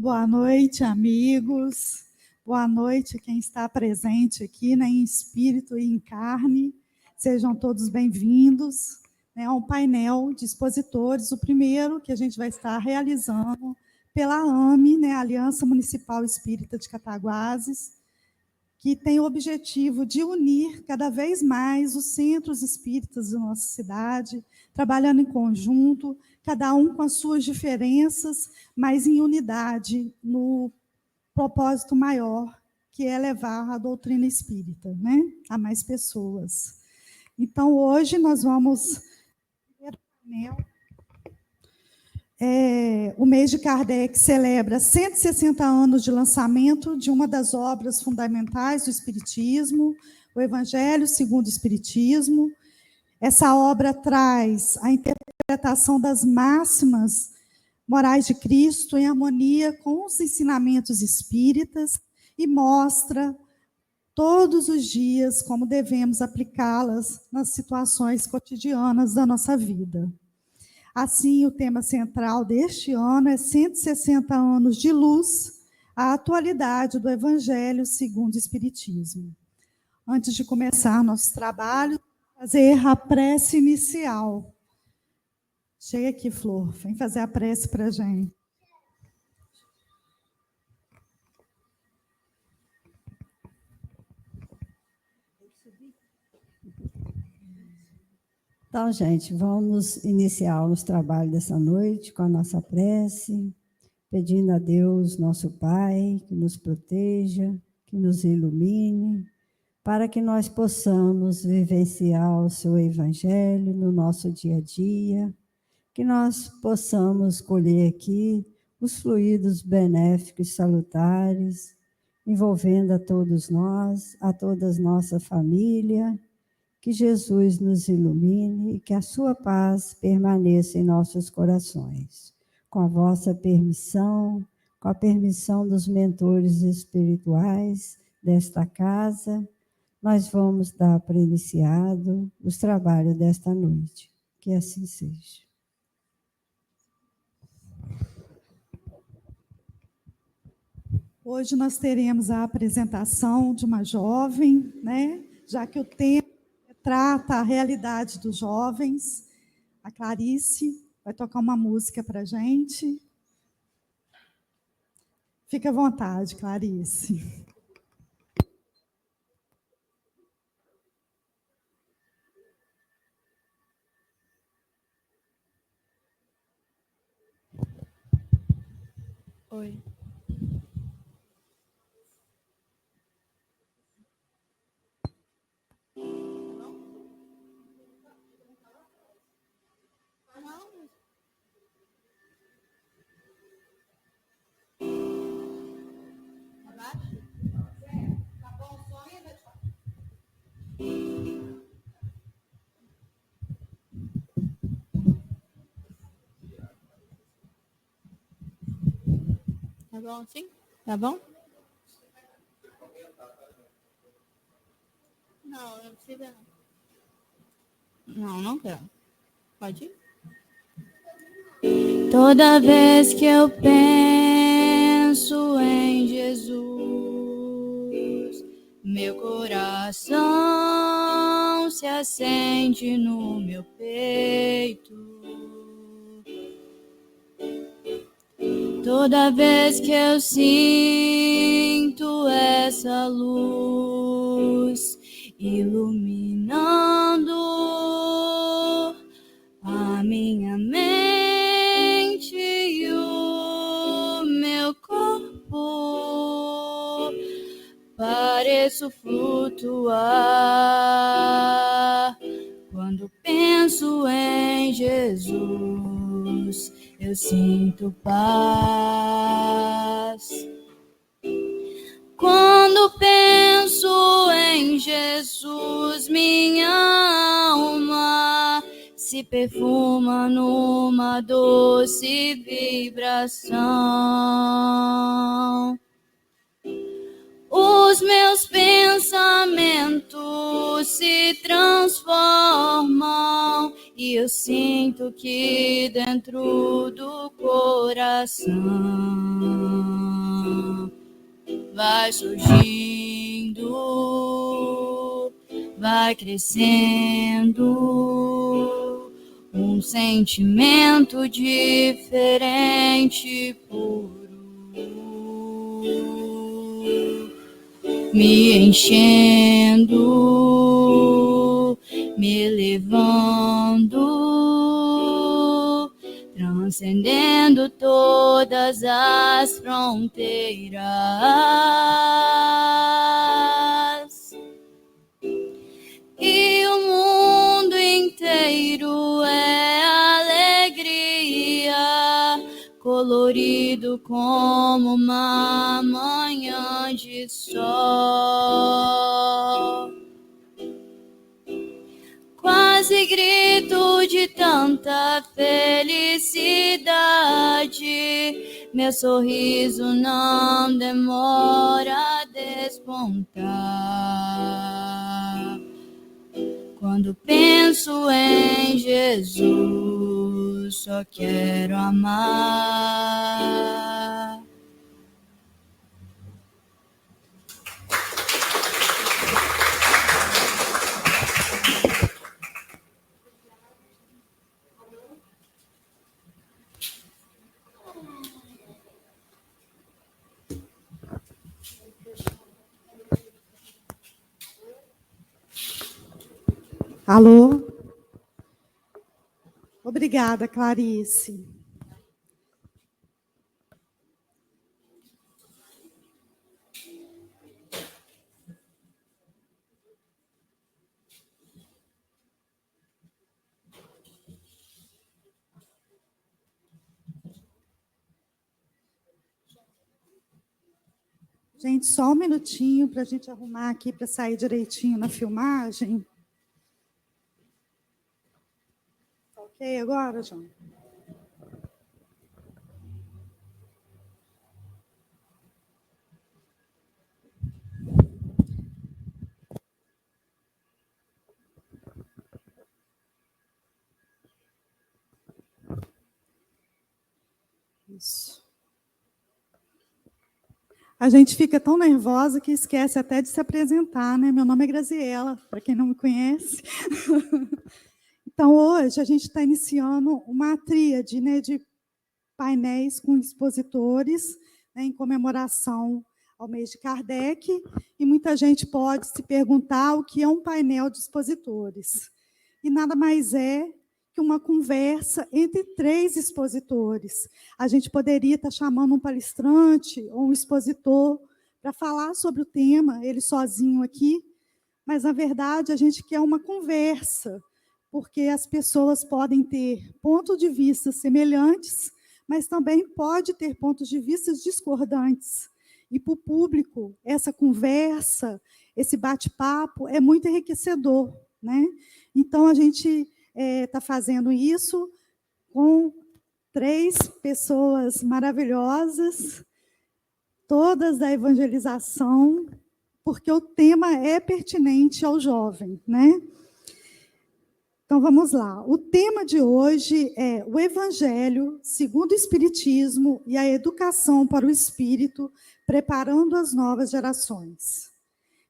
Boa noite, amigos. Boa noite quem está presente aqui, né, em espírito e em carne. Sejam todos bem-vindos. É um painel de expositores, o primeiro que a gente vai estar realizando pela AME, né, Aliança Municipal Espírita de Cataguases, que tem o objetivo de unir cada vez mais os centros espíritas da nossa cidade, trabalhando em conjunto, cada um com as suas diferenças, mas em unidade, no propósito maior, que é levar a doutrina espírita, né, a mais pessoas. Então, hoje nós vamos ver o painel. O mês de Kardec celebra 160 anos de lançamento de uma das obras fundamentais do Espiritismo, o Evangelho segundo o Espiritismo. Essa obra traz a interpretação das máximas morais de Cristo em harmonia com os ensinamentos espíritas e mostra todos os dias como devemos aplicá-las nas situações cotidianas da nossa vida. Assim, o tema central deste ano é 160 anos de luz, a atualidade do Evangelho segundo o Espiritismo. Antes de começar nosso trabalho, fazer a prece inicial. Chega aqui, Flor, vem fazer a prece para a gente. Então, gente, vamos iniciar os trabalhos dessa noite com a nossa prece, pedindo a Deus, nosso Pai, que nos proteja, que nos ilumine, para que nós possamos vivenciar o seu Evangelho no nosso dia a dia, que nós possamos colher aqui os fluidos benéficos e salutares, envolvendo a todos nós, a toda a nossa família. Que Jesus nos ilumine e que a sua paz permaneça em nossos corações. Com a vossa permissão, com a permissão dos mentores espirituais desta casa, nós vamos dar por iniciado os trabalhos desta noite. Que assim seja. Hoje nós teremos a apresentação de uma jovem, né? Já que o tema trata a realidade dos jovens. A Clarice vai tocar uma música para a gente. Fique à vontade, Clarice. Oi. Tá bom assim? Tá bom? Não, não precisa não. Não quero. Pode ir? Toda vez que eu penso em Jesus, meu coração se acende no meu peito. Toda vez que eu sinto essa luz iluminando a minha mente e o meu corpo, pareço flutuar. Quando penso em Jesus, eu sinto paz. Quando penso em Jesus, minha alma se perfuma numa doce vibração. Os meus pensamentos se transformam e eu eu sinto que dentro do coração vai surgindo, vai crescendo um sentimento diferente, puro, me enchendo, me elevando, transcendendo todas as fronteiras. E o mundo inteiro é alegria, colorido como uma manhã de sol. Quase grito de tanta felicidade, meu sorriso não demora a despontar. Quando penso em Jesus, só quero amar. Alô? Obrigada, Clarice. Gente, só um minutinho para a gente arrumar aqui para sair direitinho na filmagem. Ok, agora, João? Isso. A gente fica tão nervosa que esquece até de se apresentar, né? Meu nome é Graziela, para quem não me conhece. Então, hoje, a gente está iniciando uma tríade, né, de painéis com expositores, né, em comemoração ao mês de Kardec, e muita gente pode se perguntar o que é um painel de expositores. E nada mais é que uma conversa entre 3 expositores. A gente poderia estar chamando um palestrante ou um expositor para falar sobre o tema, ele sozinho aqui, mas, na verdade, a gente quer uma conversa, porque as pessoas podem ter pontos de vista semelhantes, mas também pode ter pontos de vista discordantes. E, para o público, essa conversa, esse bate-papo é muito enriquecedor, né? Então, a gente está fazendo isso com 3 pessoas maravilhosas, todas da evangelização, porque o tema é pertinente ao jovem, né? Então, vamos lá. O tema de hoje é o Evangelho segundo o Espiritismo e a educação para o espírito, preparando as novas gerações.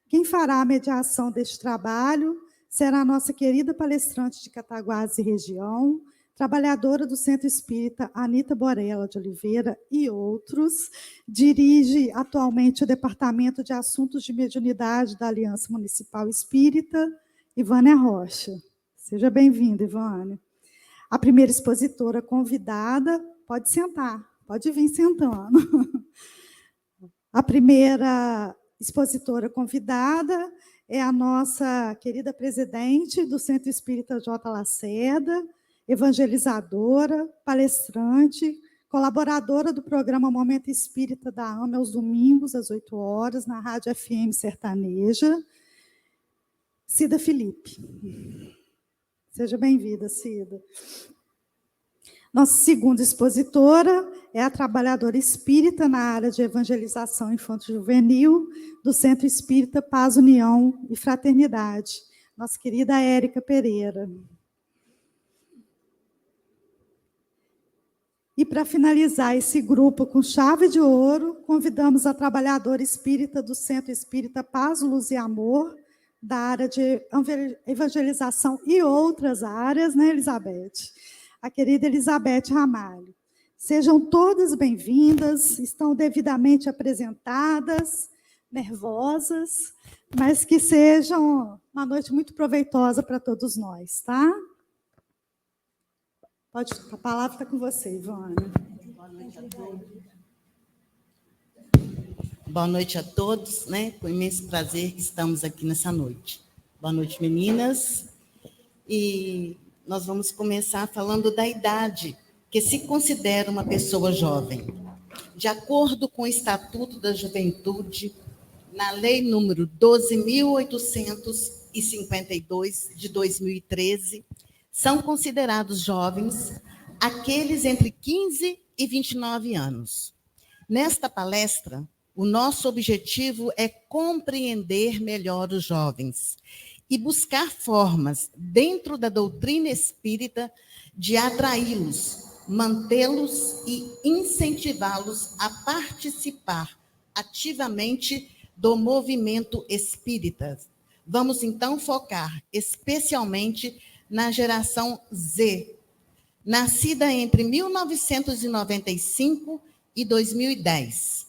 Quem fará a mediação deste trabalho será a nossa querida palestrante de Cataguases e região, trabalhadora do Centro Espírita Anita Borella de Oliveira e outros, dirige atualmente o Departamento de Assuntos de Mediunidade da Aliança Municipal Espírita, Ivânia Rocha. Seja bem-vinda, Ivânia. A primeira expositora convidada, pode sentar, pode vir sentando. A primeira expositora convidada é a nossa querida presidente do Centro Espírita J. Lacerda, evangelizadora, palestrante, colaboradora do programa Momento Espírita da AMA aos domingos, às 8 horas, na Rádio FM Sertaneja, Cida Felipe. Seja bem-vinda, Cida. Nossa segunda expositora é a trabalhadora espírita na área de evangelização infanto-juvenil do Centro Espírita Paz, União e Fraternidade, nossa querida Érica Pereira. E para finalizar esse grupo com chave de ouro, convidamos a trabalhadora espírita do Centro Espírita Paz, Luz e Amor, da área de evangelização e outras áreas, né, Elizabeth? A querida Elizabeth Ramalho. Sejam todas bem-vindas, estão devidamente apresentadas, nervosas, mas que sejam uma noite muito proveitosa para todos nós, tá? A palavra está com você, Ivana. Boa noite a todos. Boa noite a todos, né? Com imenso prazer que estamos aqui nessa noite. Boa noite, meninas. E nós vamos começar falando da idade que se considera uma pessoa jovem. De acordo com o Estatuto da Juventude, na Lei número 12.852, de 2013, são considerados jovens aqueles entre 15 e 29 anos. Nesta palestra, o nosso objetivo é compreender melhor os jovens e buscar formas, dentro da doutrina espírita, de atraí-los, mantê-los e incentivá-los a participar ativamente do movimento espírita. Vamos, então, focar especialmente na geração Z, nascida entre 1995 e 2010,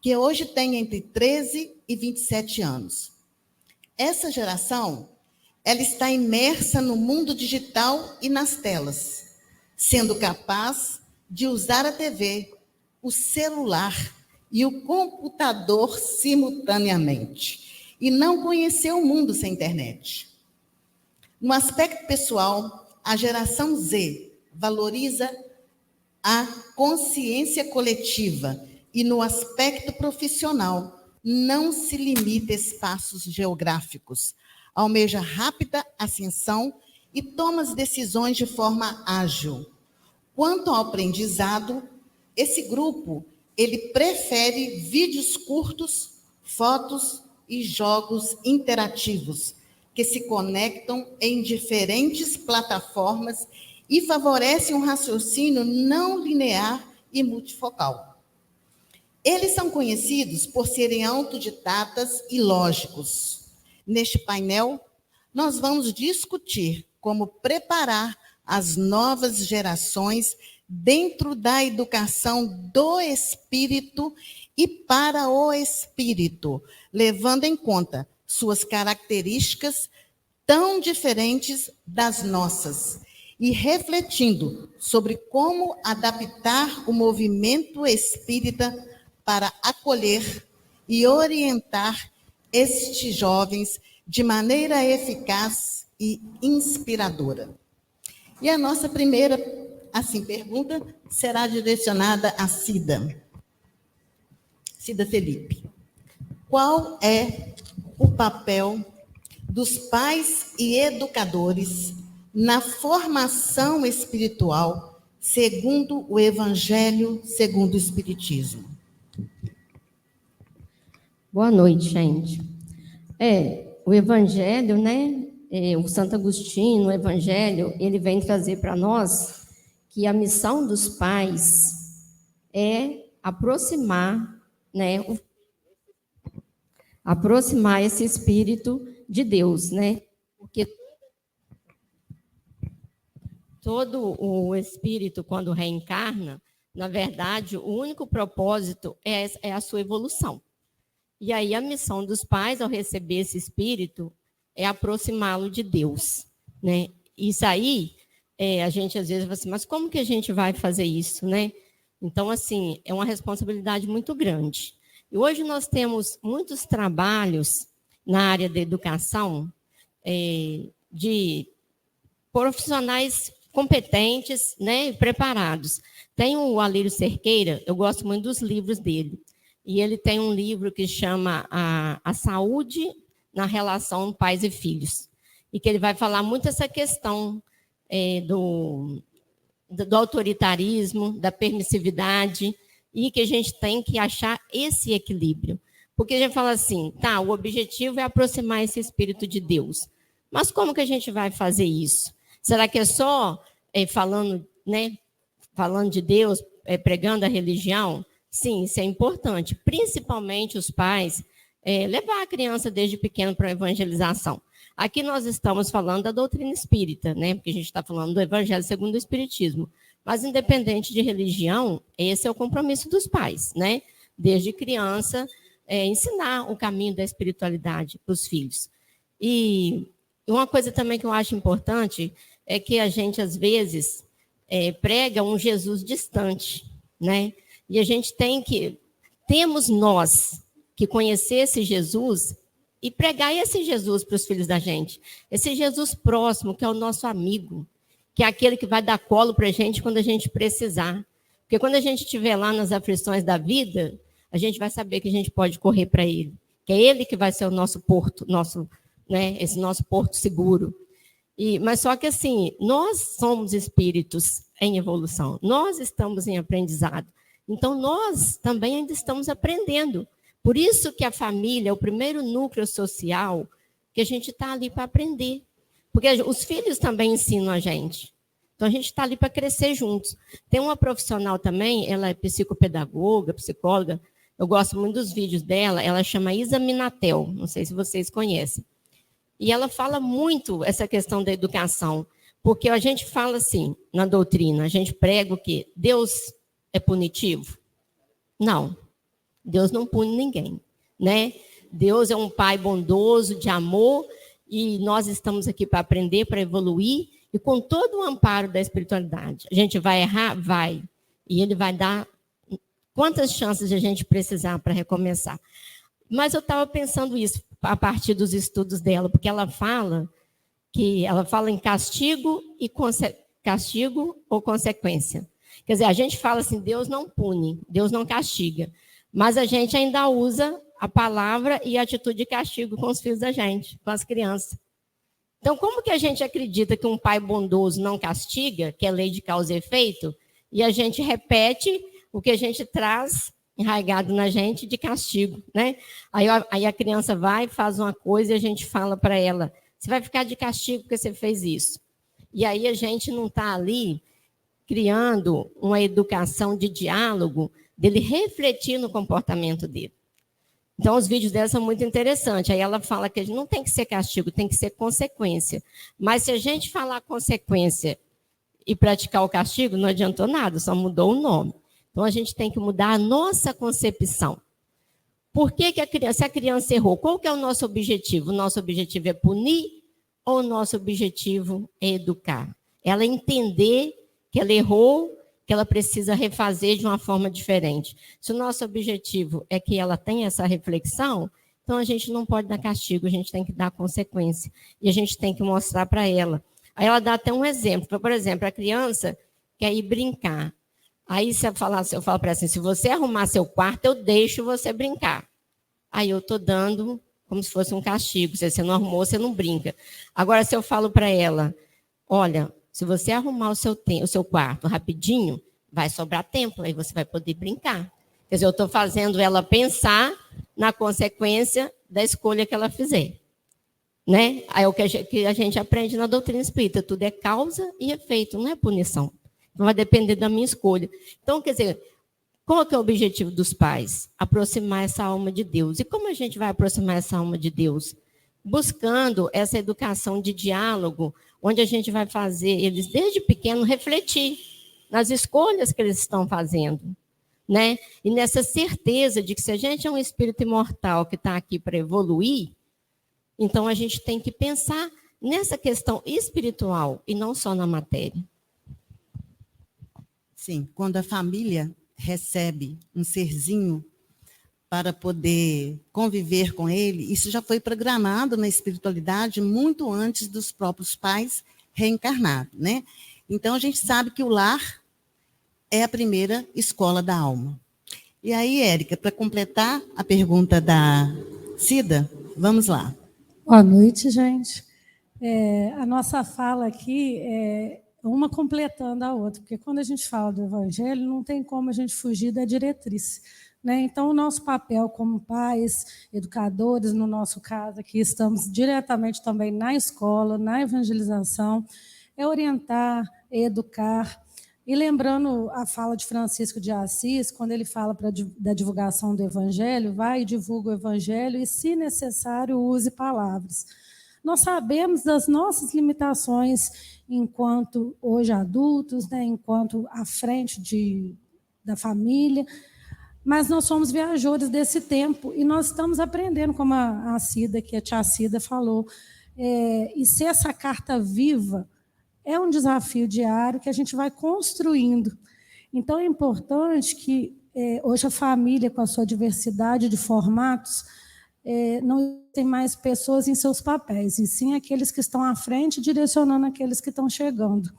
que hoje tem entre 13 e 27 anos. Essa geração, ela está imersa no mundo digital e nas telas, sendo capaz de usar a TV, o celular e o computador simultaneamente, e não conhecer o mundo sem internet. No aspecto pessoal, a geração Z valoriza a consciência coletiva e, no aspecto profissional, não se limita a espaços geográficos, almeja rápida ascensão e toma as decisões de forma ágil. Quanto ao aprendizado, esse grupo ele prefere vídeos curtos, fotos e jogos interativos, que se conectam em diferentes plataformas e favorecem um raciocínio não linear e multifocal. Eles são conhecidos por serem autodidatas e lógicos. Neste painel, nós vamos discutir como preparar as novas gerações dentro da educação do espírito e para o espírito, levando em conta suas características tão diferentes das nossas e refletindo sobre como adaptar o movimento espírita para acolher e orientar estes jovens de maneira eficaz e inspiradora. E a nossa primeira pergunta será direcionada a Cida. Cida Felipe. Qual é o papel dos pais e educadores na formação espiritual segundo o Evangelho, segundo o Espiritismo? Boa noite, gente. O Evangelho, né? O Santo Agostinho, o Evangelho, ele vem trazer para nós que a missão dos pais é aproximar, né? Aproximar esse espírito de Deus, né? Porque todo o espírito, quando reencarna, na verdade, o único propósito é a sua evolução. E aí a missão dos pais, ao receber esse espírito, é aproximá-lo de Deus, né? Isso aí, a gente às vezes fala assim, mas como que a gente vai fazer isso, né? Então, assim, é uma responsabilidade muito grande. E hoje nós temos muitos trabalhos na área da educação de profissionais competentes, né, e preparados. Tem o Alírio Cerqueira, eu gosto muito dos livros dele, e ele tem um livro que chama a Saúde na Relação Pais e Filhos, e que ele vai falar muito essa questão do autoritarismo, da permissividade, e que a gente tem que achar esse equilíbrio. Porque a gente fala assim, tá, o objetivo é aproximar esse Espírito de Deus. Mas como que a gente vai fazer isso? Será que é só falando, né, falando de Deus, pregando a religião, sim, isso é importante. Principalmente os pais levar a criança desde pequeno para a evangelização. Aqui nós estamos falando da doutrina espírita, né? Porque a gente está falando do Evangelho segundo o Espiritismo. Mas, independente de religião, esse é o compromisso dos pais, né? Desde criança, ensinar o caminho da espiritualidade para os filhos. E uma coisa também que eu acho importante é que a gente, às vezes, prega um Jesus distante, né? E a gente temos nós que conhecer esse Jesus e pregar esse Jesus para os filhos da gente. Esse Jesus próximo, que é o nosso amigo, que é aquele que vai dar colo para a gente quando a gente precisar. Porque quando a gente estiver lá nas aflições da vida, a gente vai saber que a gente pode correr para ele. Que é ele que vai ser o nosso porto, esse nosso porto seguro. Mas só que assim, nós somos espíritos em evolução. Nós estamos em aprendizado. Então, nós também ainda estamos aprendendo. Por isso que a família é o primeiro núcleo social que a gente está ali para aprender. Porque os filhos também ensinam a gente. Então, a gente está ali para crescer juntos. Tem uma profissional também, ela é psicopedagoga, psicóloga. Eu gosto muito dos vídeos dela. Ela chama Isa Minatel. Não sei se vocês conhecem. E ela fala muito essa questão da educação. Porque a gente fala assim, na doutrina, a gente prega o quê? Deus é punitivo? Não. Deus não pune ninguém, né? Deus é um pai bondoso, de amor, e nós estamos aqui para aprender, para evoluir, e com todo o amparo da espiritualidade. A gente vai errar? Vai. E ele vai dar quantas chances a gente precisar para recomeçar. Mas eu estava pensando isso a partir dos estudos dela, porque ela fala em castigo ou consequência. Quer dizer, a gente fala assim, Deus não pune, Deus não castiga. Mas a gente ainda usa a palavra e a atitude de castigo com os filhos da gente, com as crianças. Então, como que a gente acredita que um pai bondoso não castiga, que é lei de causa e efeito, e a gente repete o que a gente traz enraizado na gente de castigo, né? Aí a criança vai, faz uma coisa e a gente fala para ela, você vai ficar de castigo porque você fez isso. E aí a gente não está ali criando uma educação de diálogo, dele refletir no comportamento dele. Então, os vídeos dela são muito interessantes. Aí ela fala que não tem que ser castigo, tem que ser consequência. Mas se a gente falar consequência e praticar o castigo, não adiantou nada, só mudou o nome. Então, a gente tem que mudar a nossa concepção. Por que se a criança errou, qual que é o nosso objetivo? O nosso objetivo é punir ou o nosso objetivo é educar? Ela entender que ela errou, que ela precisa refazer de uma forma diferente. Se o nosso objetivo é que ela tenha essa reflexão, então a gente não pode dar castigo, a gente tem que dar consequência. E a gente tem que mostrar para ela. Aí ela dá até um exemplo. Por exemplo, a criança quer ir brincar. Aí eu falo para ela assim, se você arrumar seu quarto, eu deixo você brincar. Aí eu estou dando como se fosse um castigo. Se você não arrumou, você não brinca. Agora, se eu falo para ela, olha, se você arrumar o seu quarto rapidinho, vai sobrar tempo, aí você vai poder brincar. Quer dizer, eu estou fazendo ela pensar na consequência da escolha que ela fizer. Né? Aí é o que a gente aprende na doutrina espírita, tudo é causa e efeito, não é punição. Não vai depender da minha escolha. Então, quer dizer, qual que é o objetivo dos pais? Aproximar essa alma de Deus. E como a gente vai aproximar essa alma de Deus? Buscando essa educação de diálogo, onde a gente vai fazer eles, desde pequeno, refletir nas escolhas que eles estão fazendo. Né? E nessa certeza de que se a gente é um espírito imortal que está aqui para evoluir, então a gente tem que pensar nessa questão espiritual e não só na matéria. Sim, quando a família recebe um serzinho para poder conviver com ele, isso já foi programado na espiritualidade muito antes dos próprios pais reencarnados, né? Então, a gente sabe que o lar é a primeira escola da alma. E aí, Érica, para completar a pergunta da Cida, vamos lá. Boa noite, gente. A nossa fala aqui é uma completando a outra, porque quando a gente fala do Evangelho, não tem como a gente fugir da diretriz. Né? Então, o nosso papel como pais, educadores, no nosso caso aqui, estamos diretamente também na escola, na evangelização, é orientar, educar, E lembrando a fala de Francisco de Assis, quando ele fala da divulgação do Evangelho, vai e divulga o Evangelho e, se necessário, use palavras. Nós sabemos das nossas limitações enquanto hoje adultos, né, enquanto à frente da família, mas nós somos viajores desse tempo e nós estamos aprendendo, como a Cida, que a tia Cida falou, e ser essa carta viva é um desafio diário que a gente vai construindo. Então, é importante que hoje a família, com a sua diversidade de formatos, não tem mais pessoas em seus papéis, e sim aqueles que estão à frente, direcionando aqueles que estão chegando.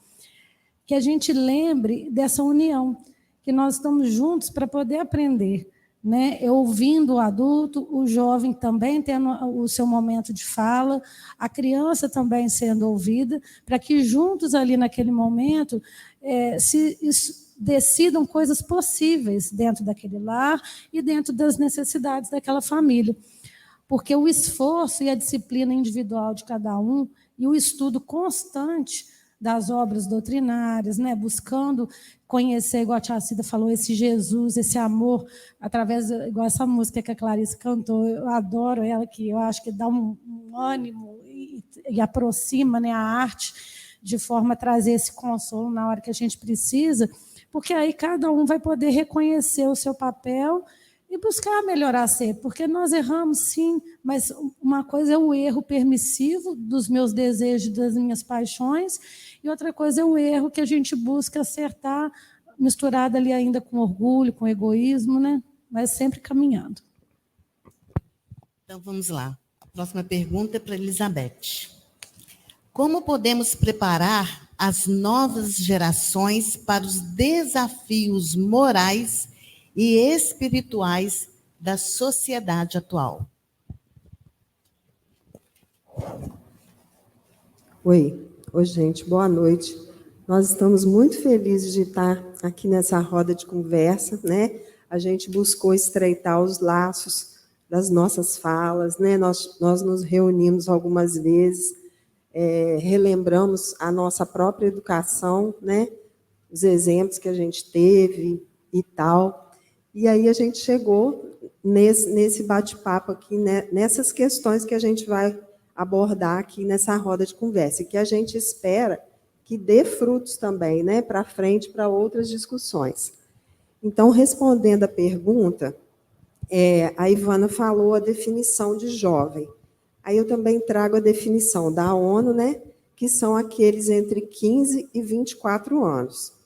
Que a gente lembre dessa união, que nós estamos juntos para poder aprender, né? Eu ouvindo o adulto, o jovem também tendo o seu momento de fala, a criança também sendo ouvida, para que juntos ali naquele momento decidam coisas possíveis dentro daquele lar e dentro das necessidades daquela família. Porque o esforço e a disciplina individual de cada um e o estudo constante das obras doutrinárias, né, buscando conhecer, igual a tia Cida falou, esse Jesus, esse amor, através, igual essa música que a Clarice cantou, eu adoro ela, que eu acho que dá um ânimo e aproxima, né, a arte, de forma a trazer esse consolo na hora que a gente precisa, porque aí cada um vai poder reconhecer o seu papel e buscar melhorar sempre, porque nós erramos sim, mas uma coisa é o erro permissivo dos meus desejos, das minhas paixões, e outra coisa é o erro que a gente busca acertar, misturado ali ainda com orgulho, com egoísmo, né? Mas sempre caminhando. Então, vamos lá. A próxima pergunta é para Elizabeth. Como podemos preparar as novas gerações para os desafios morais e espirituais da sociedade atual? Oi, gente, boa noite. Nós estamos muito felizes de estar aqui nessa roda de conversa, né? A gente buscou estreitar os laços das nossas falas, né? Nós nos reunimos algumas vezes, relembramos a nossa própria educação, né? Os exemplos que a gente teve e tal. E aí a gente chegou nesse bate-papo aqui, né, nessas questões que a gente vai abordar aqui nessa roda de conversa, e que a gente espera que dê frutos também, né, para frente, para outras discussões. Então, respondendo a pergunta, a Ivana falou a definição de jovem. Aí eu também trago a definição da ONU, né, que são aqueles entre 15 e 24 anos.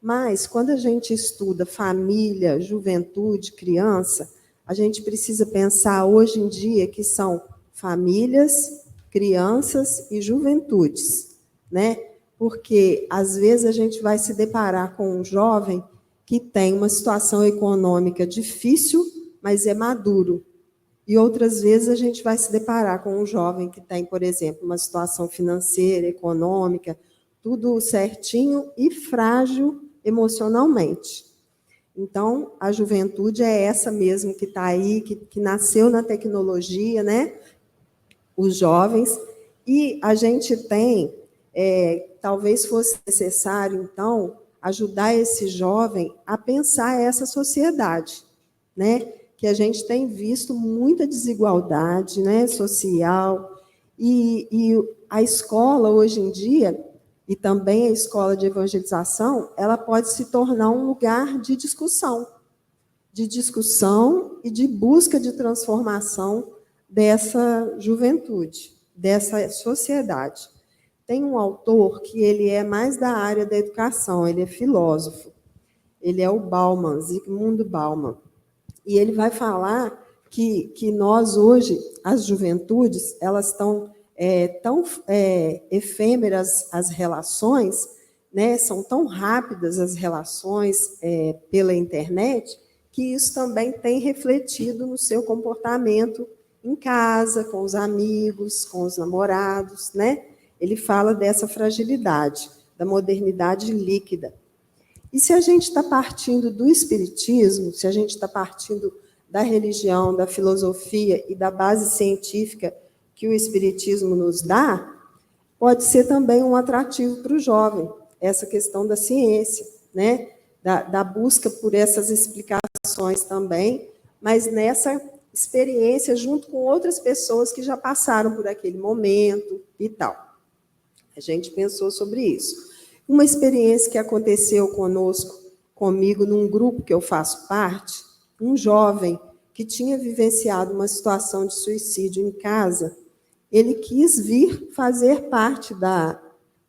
Mas, quando a gente estuda família, juventude, criança, a gente precisa pensar hoje em dia que são famílias, crianças e juventudes, né? Porque, às vezes, a gente vai se deparar com um jovem que tem uma situação econômica difícil, mas é maduro. E, outras vezes, a gente vai se deparar com um jovem que tem, por exemplo, uma situação financeira, econômica, tudo certinho e frágil emocionalmente. Então, a juventude é essa mesmo que está aí, que nasceu na tecnologia, né? Os jovens. E a gente tem, talvez fosse necessário, então, ajudar esse jovem a pensar essa sociedade, né? Que a gente tem visto muita desigualdade, né, social, e a escola, hoje em dia, e também a escola de evangelização, ela pode se tornar um lugar de discussão e de busca de transformação dessa juventude, dessa sociedade. Tem um autor que ele é mais da área da educação, ele é filósofo, ele é o Bauman, Zygmunt Bauman, e ele vai falar que nós hoje, as juventudes, elas estão tão efêmeras as relações, né, são tão rápidas as relações pela internet, que isso também tem refletido no seu comportamento em casa, com os amigos, com os namorados, né? Ele fala dessa fragilidade, da modernidade líquida. E se a gente está partindo do espiritismo, se a gente está partindo da religião, da filosofia e da base científica que o espiritismo nos dá, pode ser também um atrativo para o jovem, essa questão da ciência, né, da busca por essas explicações também, mas nessa experiência junto com outras pessoas que já passaram por aquele momento e tal. A gente pensou sobre isso. Uma experiência que aconteceu comigo, num grupo que eu faço parte, um jovem que tinha vivenciado uma situação de suicídio em casa, ele quis vir fazer parte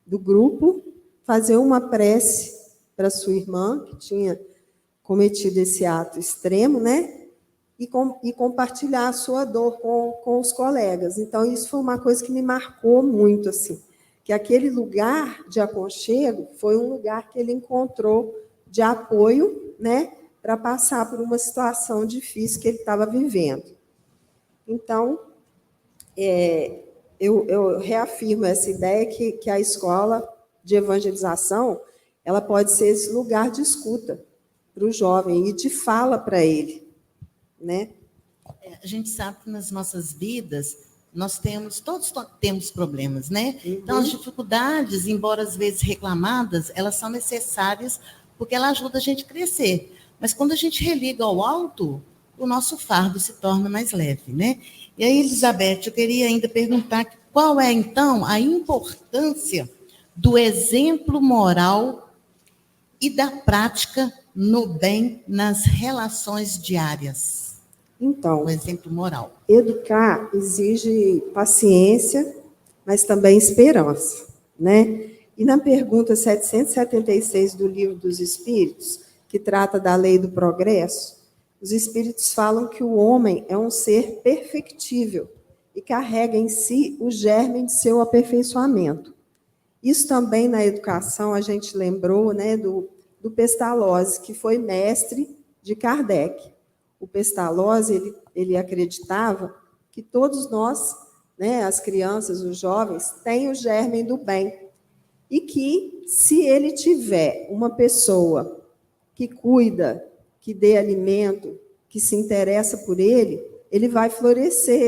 do grupo, fazer uma prece para sua irmã, que tinha cometido esse ato extremo, né? E compartilhar a sua dor com os colegas. Então, isso foi uma coisa que me marcou muito, assim, que aquele lugar de aconchego foi um lugar que ele encontrou de apoio, né, para passar por uma situação difícil que ele estava vivendo. Então, eu reafirmo essa ideia que a escola de evangelização ela pode ser esse lugar de escuta para o jovem e de fala para ele, né? A gente sabe que nas nossas vidas todos temos problemas, né? Então, as dificuldades, embora às vezes reclamadas, elas são necessárias porque ela ajuda a gente a crescer. Mas quando a gente religa ao alto, o nosso fardo se torna mais leve, né? E aí, Elizabeth, eu queria ainda perguntar qual é, então, a importância do exemplo moral e da prática no bem nas relações diárias. Então, o exemplo moral. Educar exige paciência, mas também esperança, né? E na pergunta 776 do Livro dos Espíritos, que trata da lei do progresso, os Espíritos falam que o homem é um ser perfectível e carrega em si o germe de seu aperfeiçoamento. Isso também na educação a gente lembrou, né, do Pestalozzi, que foi mestre de Kardec. O Pestalozzi, ele acreditava que todos nós, né, as crianças, os jovens, têm o germe do bem. E que, se ele tiver uma pessoa que cuida, que dê alimento, que se interessa por ele, ele vai florescer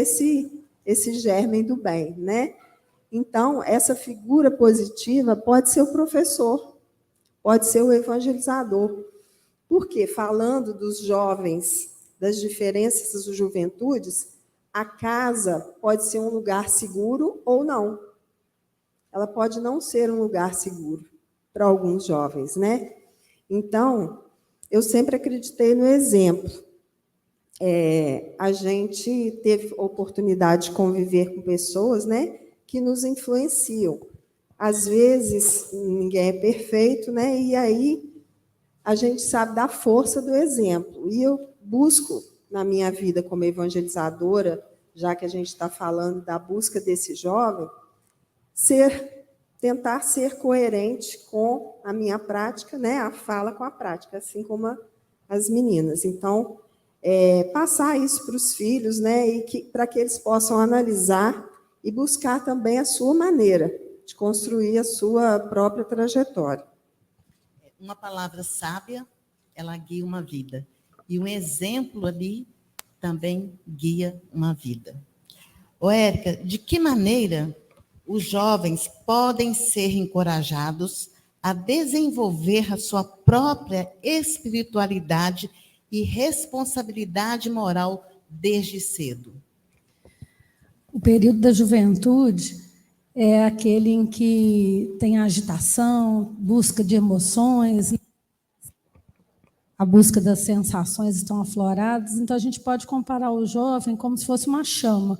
esse germe do bem, né? Então, essa figura positiva pode ser o professor, pode ser o evangelizador. Porque, falando dos jovens, das diferenças das juventudes, a casa pode ser um lugar seguro ou não. Ela pode não ser um lugar seguro para alguns jovens, né? Então, eu sempre acreditei no exemplo. A gente teve oportunidade de conviver com pessoas, né, que nos influenciam. Às vezes, ninguém é perfeito, né? E aí a gente sabe da força do exemplo. E eu busco, na minha vida como evangelizadora, já que a gente está falando da busca desse jovem, tentar ser coerente com a minha prática, né? A fala com a prática, assim como as meninas. Então, passar isso para os filhos, né? E para que eles possam analisar e buscar também a sua maneira de construir a sua própria trajetória. Uma palavra sábia, ela guia uma vida. E um exemplo ali também guia uma vida. Ô, Érica, de que maneira os jovens podem ser encorajados a desenvolver a sua própria espiritualidade e responsabilidade moral desde cedo? O período da juventude é aquele em que tem a agitação, busca de emoções, a busca das sensações estão afloradas. Então, a gente pode comparar o jovem como se fosse uma chama.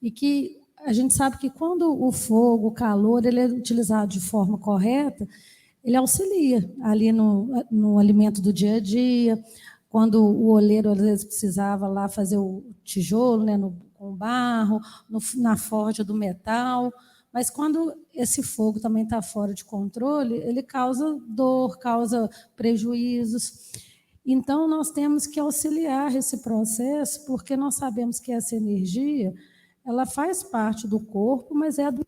E que a gente sabe que quando o fogo, o calor, ele é utilizado de forma correta, ele auxilia ali no alimento do dia a dia. Quando o oleiro, às vezes, precisava lá fazer o tijolo, né, com barro, na forja do metal. Mas quando esse fogo também está fora de controle, ele causa dor, causa prejuízos. Então, nós temos que auxiliar esse processo, porque nós sabemos que essa energia ela faz parte do corpo, mas é do...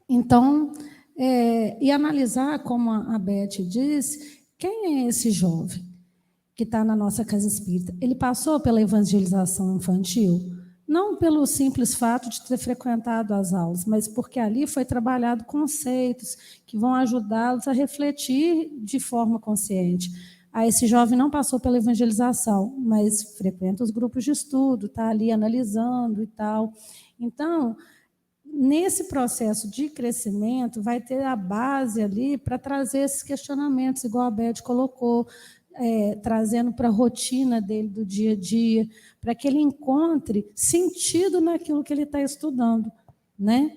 Então, e analisar, como a Beth disse, quem é esse jovem que está na nossa casa espírita? Ele passou pela evangelização infantil? não pelo simples fato de ter frequentado as aulas, mas porque ali foi trabalhado conceitos que vão ajudá-los a refletir de forma consciente. Esse jovem não passou pela evangelização, mas frequenta os grupos de estudo, está ali analisando e tal. Então, nesse processo de crescimento, vai ter a base ali para trazer esses questionamentos, igual a Beth colocou, trazendo para a rotina dele do dia a dia, para que ele encontre sentido naquilo que ele está estudando, né?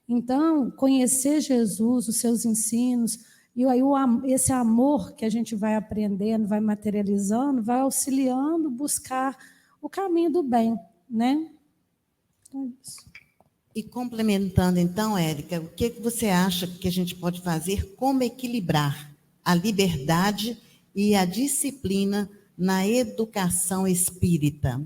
Então, conhecer Jesus, os seus ensinos, e aí esse amor que a gente vai aprendendo, vai materializando, vai auxiliando buscar o caminho do bem, né? Então, é isso. E complementando, então, Érica, o que você acha que a gente pode fazer, como equilibrar a liberdade e a disciplina na educação espírita?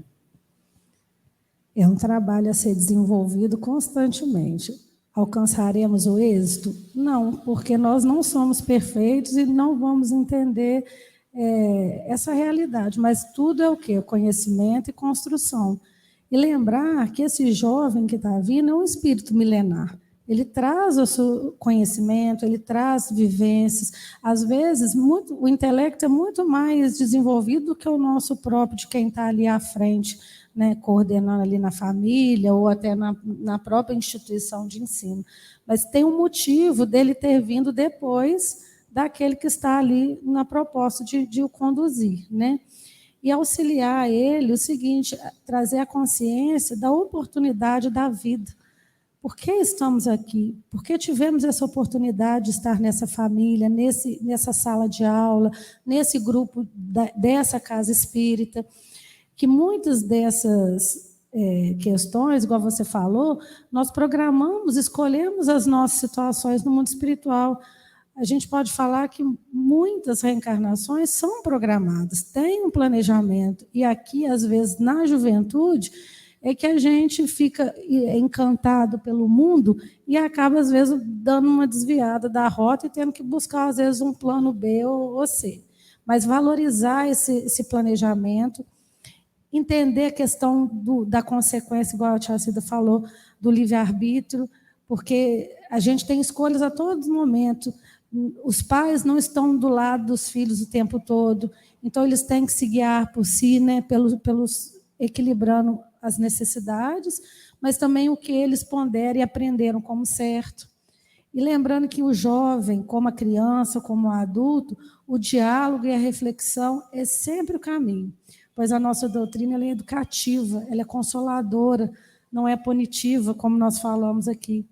É um trabalho a ser desenvolvido constantemente. Alcançaremos o êxito? Não, porque nós não somos perfeitos e não vamos entender essa realidade, mas tudo é o quê? Conhecimento e construção. E lembrar que esse jovem que está vindo é um espírito milenar. Ele traz o seu conhecimento, ele traz vivências. Às vezes, o intelecto é muito mais desenvolvido do que o nosso próprio, de quem está ali à frente, né, coordenando ali na família ou até na própria instituição de ensino. Mas tem um motivo dele ter vindo depois daquele que está ali na proposta de o conduzir, né? E auxiliar ele, o seguinte, trazer a consciência da oportunidade da vida. Por que estamos aqui? Por que tivemos essa oportunidade de estar nessa família, nessa sala de aula, nesse grupo dessa casa espírita? Que muitas dessas questões, igual você falou, nós programamos, escolhemos as nossas situações no mundo espiritual. A gente pode falar que muitas reencarnações são programadas, tem um planejamento. E aqui, às vezes, na juventude, é que a gente fica encantado pelo mundo e acaba, às vezes, dando uma desviada da rota e tendo que buscar, às vezes, um plano B ou C. Mas valorizar esse planejamento, entender a questão da consequência, igual a tia Cida falou, do livre-arbítrio, porque a gente tem escolhas a todo momento. Os pais não estão do lado dos filhos o tempo todo, então eles têm que se guiar por si, né, pelos equilibrando as necessidades, mas também o que eles ponderam e aprenderam como certo. E lembrando que o jovem, como a criança, como o adulto, o diálogo e a reflexão é sempre o caminho, pois a nossa doutrina ela é educativa, ela é consoladora, não é punitiva, como nós falamos aqui.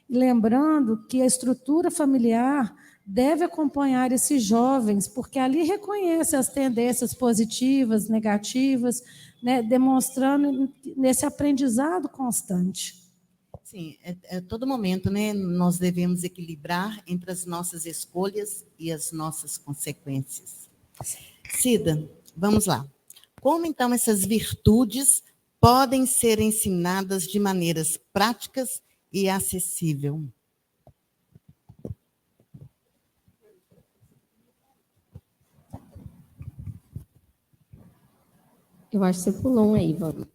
E lembrando que a estrutura familiar deve acompanhar esses jovens, porque ali reconhece as tendências positivas, negativas, né, demonstrando nesse aprendizado constante. Sim, todo momento, né, nós devemos equilibrar entre as nossas escolhas e as nossas consequências. Cida, vamos lá. Como, então, essas virtudes podem ser ensinadas de maneiras práticas e acessível? Eu acho que você pulou um aí, Vânia.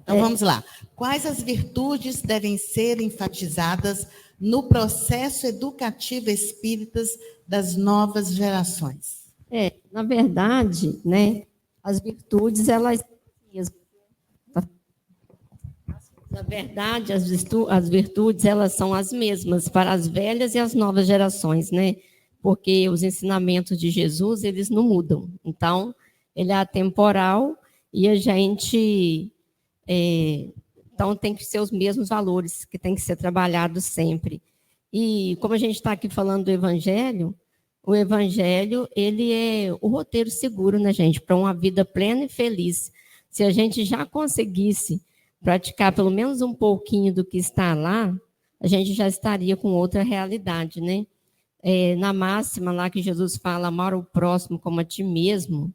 Então, vamos lá. Quais as virtudes devem ser enfatizadas no processo educativo espíritas das novas gerações? Na verdade, né, as virtudes, elas... Na verdade, as virtudes, elas são as mesmas para as velhas e as novas gerações, né? Porque os ensinamentos de Jesus, eles não mudam. Então, ele é atemporal e a gente... então, tem que ser os mesmos valores que tem que ser trabalhados sempre. E, como a gente está aqui falando do Evangelho, o Evangelho, ele é o roteiro seguro, né, gente? Para uma vida plena e feliz. Se a gente já conseguisse praticar pelo menos um pouquinho do que está lá, a gente já estaria com outra realidade, né? Na máxima lá que Jesus fala, amar o próximo como a ti mesmo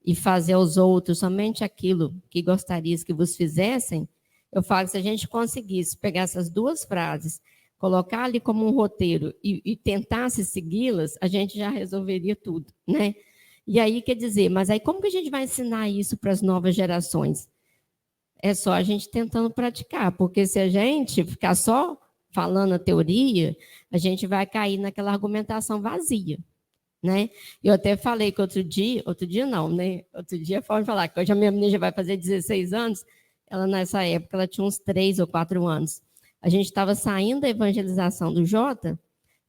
e fazer aos outros somente aquilo que gostarias que vos fizessem, eu falo que se a gente conseguisse pegar essas duas frases, colocar ali como um roteiro e tentasse segui-las, a gente já resolveria tudo, né? E aí, quer dizer, mas aí como que a gente vai ensinar isso para as novas gerações? É só a gente tentando praticar, porque se a gente ficar só falando a teoria, a gente vai cair naquela argumentação vazia, né? Eu até falei que outro dia não, né? Outro dia pode falar que hoje a minha menina já vai fazer 16 anos, ela nessa época ela tinha uns 3 ou 4 anos. A gente estava saindo da evangelização do Jota,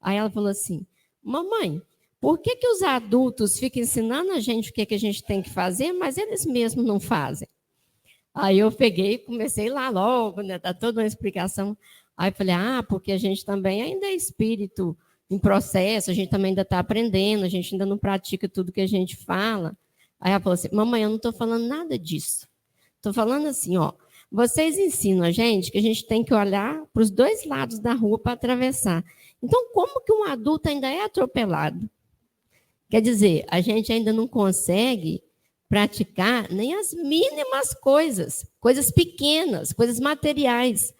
aí ela falou assim, mamãe, por que os adultos ficam ensinando a gente o que a gente tem que fazer, mas eles mesmos não fazem? Aí eu peguei e comecei lá logo, né? Tá toda uma explicação. Aí eu falei, porque a gente também ainda é espírito em processo, a gente também ainda está aprendendo, a gente ainda não pratica tudo que a gente fala. Aí ela falou assim, mamãe, eu não estou falando nada disso. Estou falando assim, ó, vocês ensinam a gente que a gente tem que olhar para os 2 lados da rua para atravessar. Então, como que um adulto ainda é atropelado? Quer dizer, a gente ainda não consegue praticar nem as mínimas coisas pequenas, coisas materiais.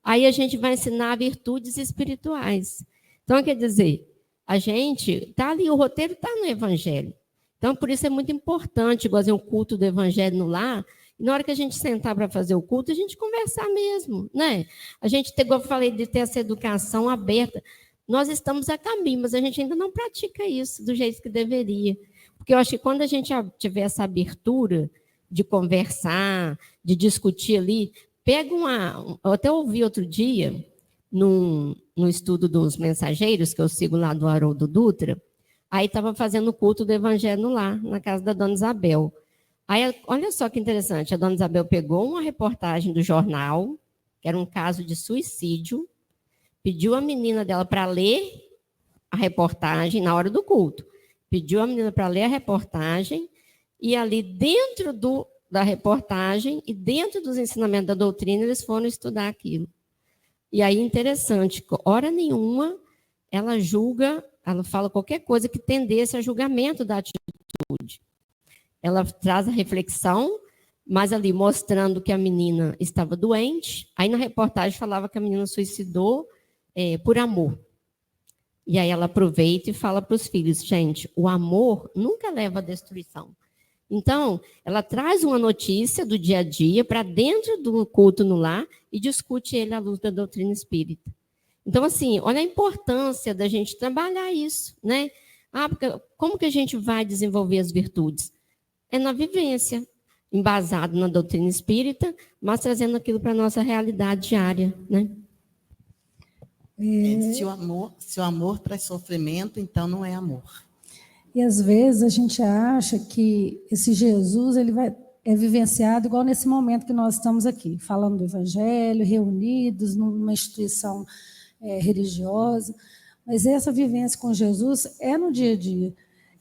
Aí a gente vai ensinar virtudes espirituais. Então, quer dizer, a gente está ali, o roteiro está no Evangelho. Então, por isso é muito importante, igualzinho o culto do Evangelho no lar, e na hora que a gente sentar para fazer o culto, a gente conversar mesmo, né? A gente, igual eu falei, de ter essa educação aberta. Nós estamos a caminho, mas a gente ainda não pratica isso do jeito que deveria. Porque eu acho que quando a gente tiver essa abertura de conversar, de discutir ali, eu até ouvi outro dia, no estudo dos mensageiros, que eu sigo lá do Haroldo Dutra, aí estava fazendo o culto do Evangelho lá, na casa da Dona Isabel. Aí, olha só que interessante, a Dona Isabel pegou uma reportagem do jornal, que era um caso de suicídio, pediu a menina dela para ler a reportagem na hora do culto. Pediu a menina para ler a reportagem e ali dentro da reportagem e dentro dos ensinamentos da doutrina, eles foram estudar aquilo. E aí, interessante, hora nenhuma ela julga, ela fala qualquer coisa que tendesse a julgamento da atitude. Ela traz a reflexão, mas ali mostrando que a menina estava doente. Aí na reportagem falava que a menina suicidou por amor. E aí ela aproveita e fala para os filhos, gente, o amor nunca leva à destruição. Então, ela traz uma notícia do dia a dia para dentro do culto no lar e discute ele à luz da doutrina espírita. Então, assim, olha a importância da gente trabalhar isso, né? Porque como que a gente vai desenvolver as virtudes? É na vivência, embasado na doutrina espírita, mas trazendo aquilo para a nossa realidade diária, né? Se o amor traz sofrimento, então não é amor. E às vezes a gente acha que esse Jesus é vivenciado igual nesse momento que nós estamos aqui, falando do Evangelho, reunidos numa instituição religiosa, mas essa vivência com Jesus é no dia a dia.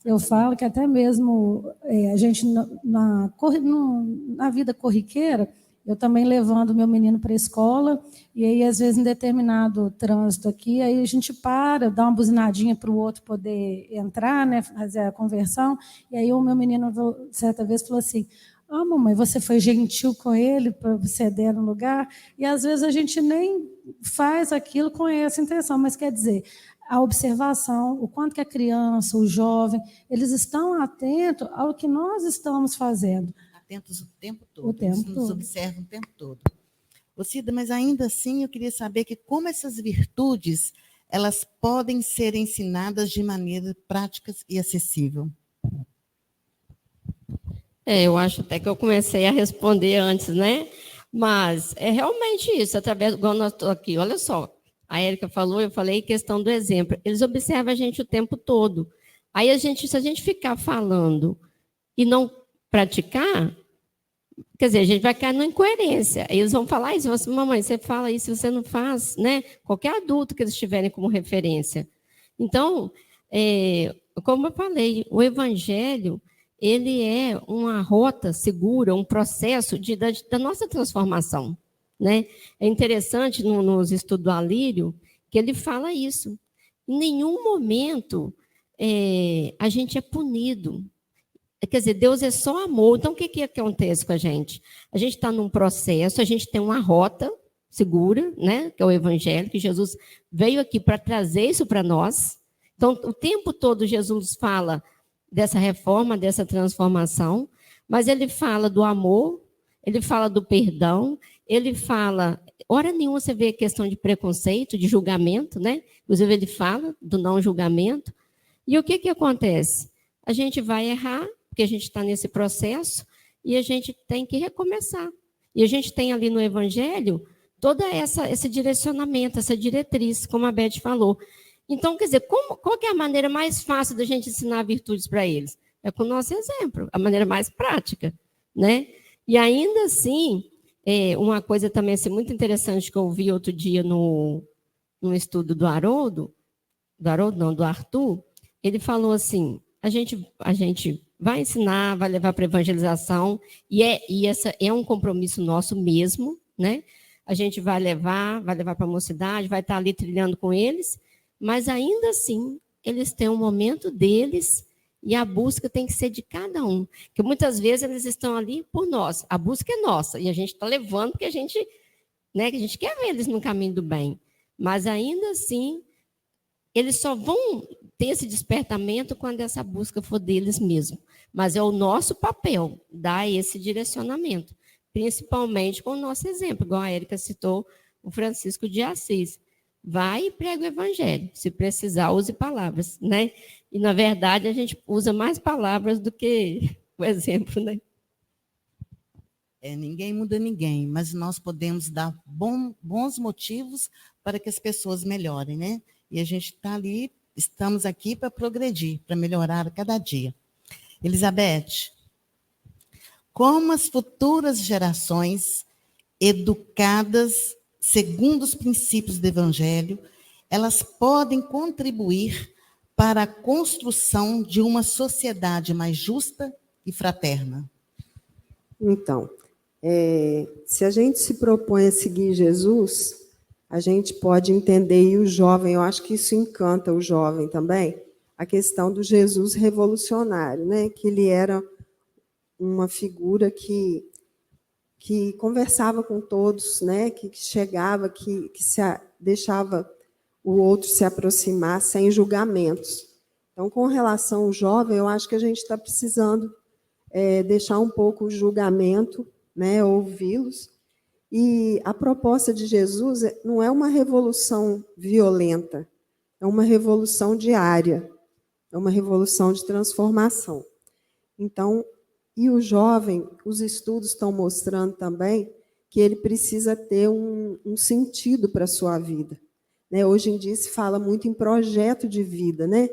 Eu falo que até mesmo a gente, na vida corriqueira, eu também levando meu menino para a escola, e aí, às vezes, em determinado trânsito aqui, aí a gente para, dá uma buzinadinha para o outro poder entrar, né, fazer a conversão, e aí o meu menino, certa vez, falou assim, mamãe, você foi gentil com ele para ceder no lugar? E, às vezes, a gente nem faz aquilo com essa intenção, mas quer dizer, a observação, o quanto que a criança, o jovem, eles estão atentos ao que nós estamos fazendo. Atentos o tempo todo, eles nos observam o tempo todo. Cida, mas ainda assim eu queria saber que como essas virtudes elas podem ser ensinadas de maneira prática e acessível. Eu acho até que eu comecei a responder antes, né? Mas é realmente isso, através, igual nós estamos aqui, olha só, a Érica falou, eu falei questão do exemplo. Eles observam a gente o tempo todo. Aí se a gente ficar falando e não praticar, quer dizer, a gente vai cair numa incoerência. Eles vão falar isso, assim, mamãe, você fala isso, você não faz, né? Qualquer adulto que eles tiverem como referência. Então, como eu falei, o Evangelho, ele é uma rota segura, um processo da nossa transformação, né? É interessante nos estudos do Alírio que ele fala isso. Em nenhum momento a gente é punido. Quer dizer, Deus é só amor. Então, o que acontece com a gente? A gente está num processo, a gente tem uma rota segura, né? Que é o Evangelho, que Jesus veio aqui para trazer isso para nós. Então, o tempo todo Jesus fala, dessa reforma, dessa transformação, mas ele fala do amor, ele fala do perdão, ele fala, hora nenhuma você vê a questão de preconceito, de julgamento, né? Inclusive ele fala do não julgamento. E o que acontece? A gente vai errar, porque a gente está nesse processo, e a gente tem que recomeçar. E a gente tem ali no Evangelho todo esse direcionamento, essa diretriz, como a Beth falou. Então, quer dizer, qual que é a maneira mais fácil da gente ensinar virtudes para eles? É com o nosso exemplo, a maneira mais prática, né? E ainda assim, uma coisa também assim, muito interessante que eu ouvi outro dia no estudo do Arthur, ele falou assim, a gente vai ensinar, vai levar para evangelização, e essa é um compromisso nosso mesmo, né? A gente vai levar para a mocidade, vai estar ali trilhando com eles, mas ainda assim, eles têm um momento deles e a busca tem que ser de cada um. Porque muitas vezes eles estão ali por nós, a busca é nossa, e a gente está levando porque a gente quer ver eles no caminho do bem. Mas ainda assim, eles só vão ter esse despertamento quando essa busca for deles mesmo. Mas é o nosso papel dar esse direcionamento, principalmente com o nosso exemplo, igual a Érica citou, o Francisco de Assis. Vai e prega o evangelho. Se precisar, use palavras, né? E, na verdade, a gente usa mais palavras do que o exemplo, né? Ninguém muda ninguém, mas nós podemos dar bons motivos para que as pessoas melhorem, né? E a gente está ali, estamos aqui para progredir, para melhorar a cada dia. Elizabeth, como as futuras gerações educadas segundo os princípios do Evangelho, elas podem contribuir para a construção de uma sociedade mais justa e fraterna? Então, se a gente se propõe a seguir Jesus, a gente pode entender, e o jovem, eu acho que isso encanta o jovem também, a questão do Jesus revolucionário, né? Que ele era uma figura que conversava com todos, né? Que chegava, que deixava o outro se aproximar sem julgamentos. Então, com relação ao jovem, eu acho que a gente está precisando deixar um pouco o julgamento, né? Ouvi-los. E a proposta de Jesus não é uma revolução violenta, é uma revolução diária, é uma revolução de transformação. Então, e o jovem, os estudos estão mostrando também que ele precisa ter um sentido para a sua vida, né? Hoje em dia se fala muito em projeto de vida, né?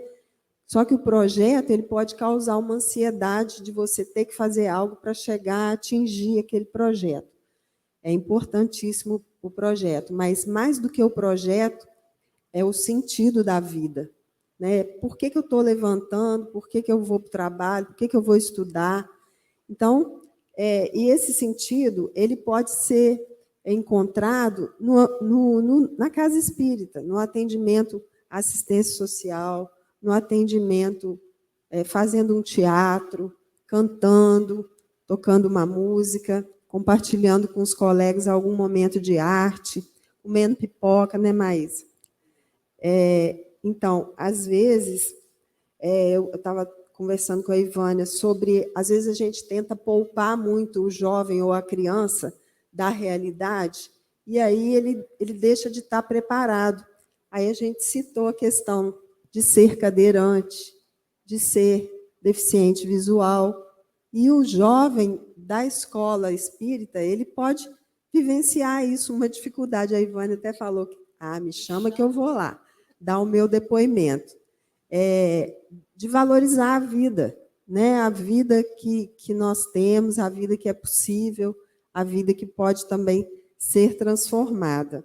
Só que o projeto ele pode causar uma ansiedade de você ter que fazer algo para chegar a atingir aquele projeto. É importantíssimo o projeto, mas mais do que o projeto é o sentido da vida, né? Por que eu estou levantando? Por que eu vou para o trabalho? Por que eu vou estudar? Então, e esse sentido, ele pode ser encontrado na casa espírita, no atendimento à assistência social, no atendimento fazendo um teatro, cantando, tocando uma música, compartilhando com os colegas algum momento de arte, comendo pipoca, né, Maísa? Então, às vezes, eu estava conversando com a Ivânia sobre, às vezes a gente tenta poupar muito o jovem ou a criança da realidade, e aí ele deixa de estar preparado. Aí a gente citou a questão de ser cadeirante, de ser deficiente visual, e o jovem da escola espírita, ele pode vivenciar isso, uma dificuldade. A Ivânia até falou, me chama que eu vou lá, dar o meu depoimento. De valorizar a vida, né? A vida que nós temos, a vida que é possível, a vida que pode também ser transformada.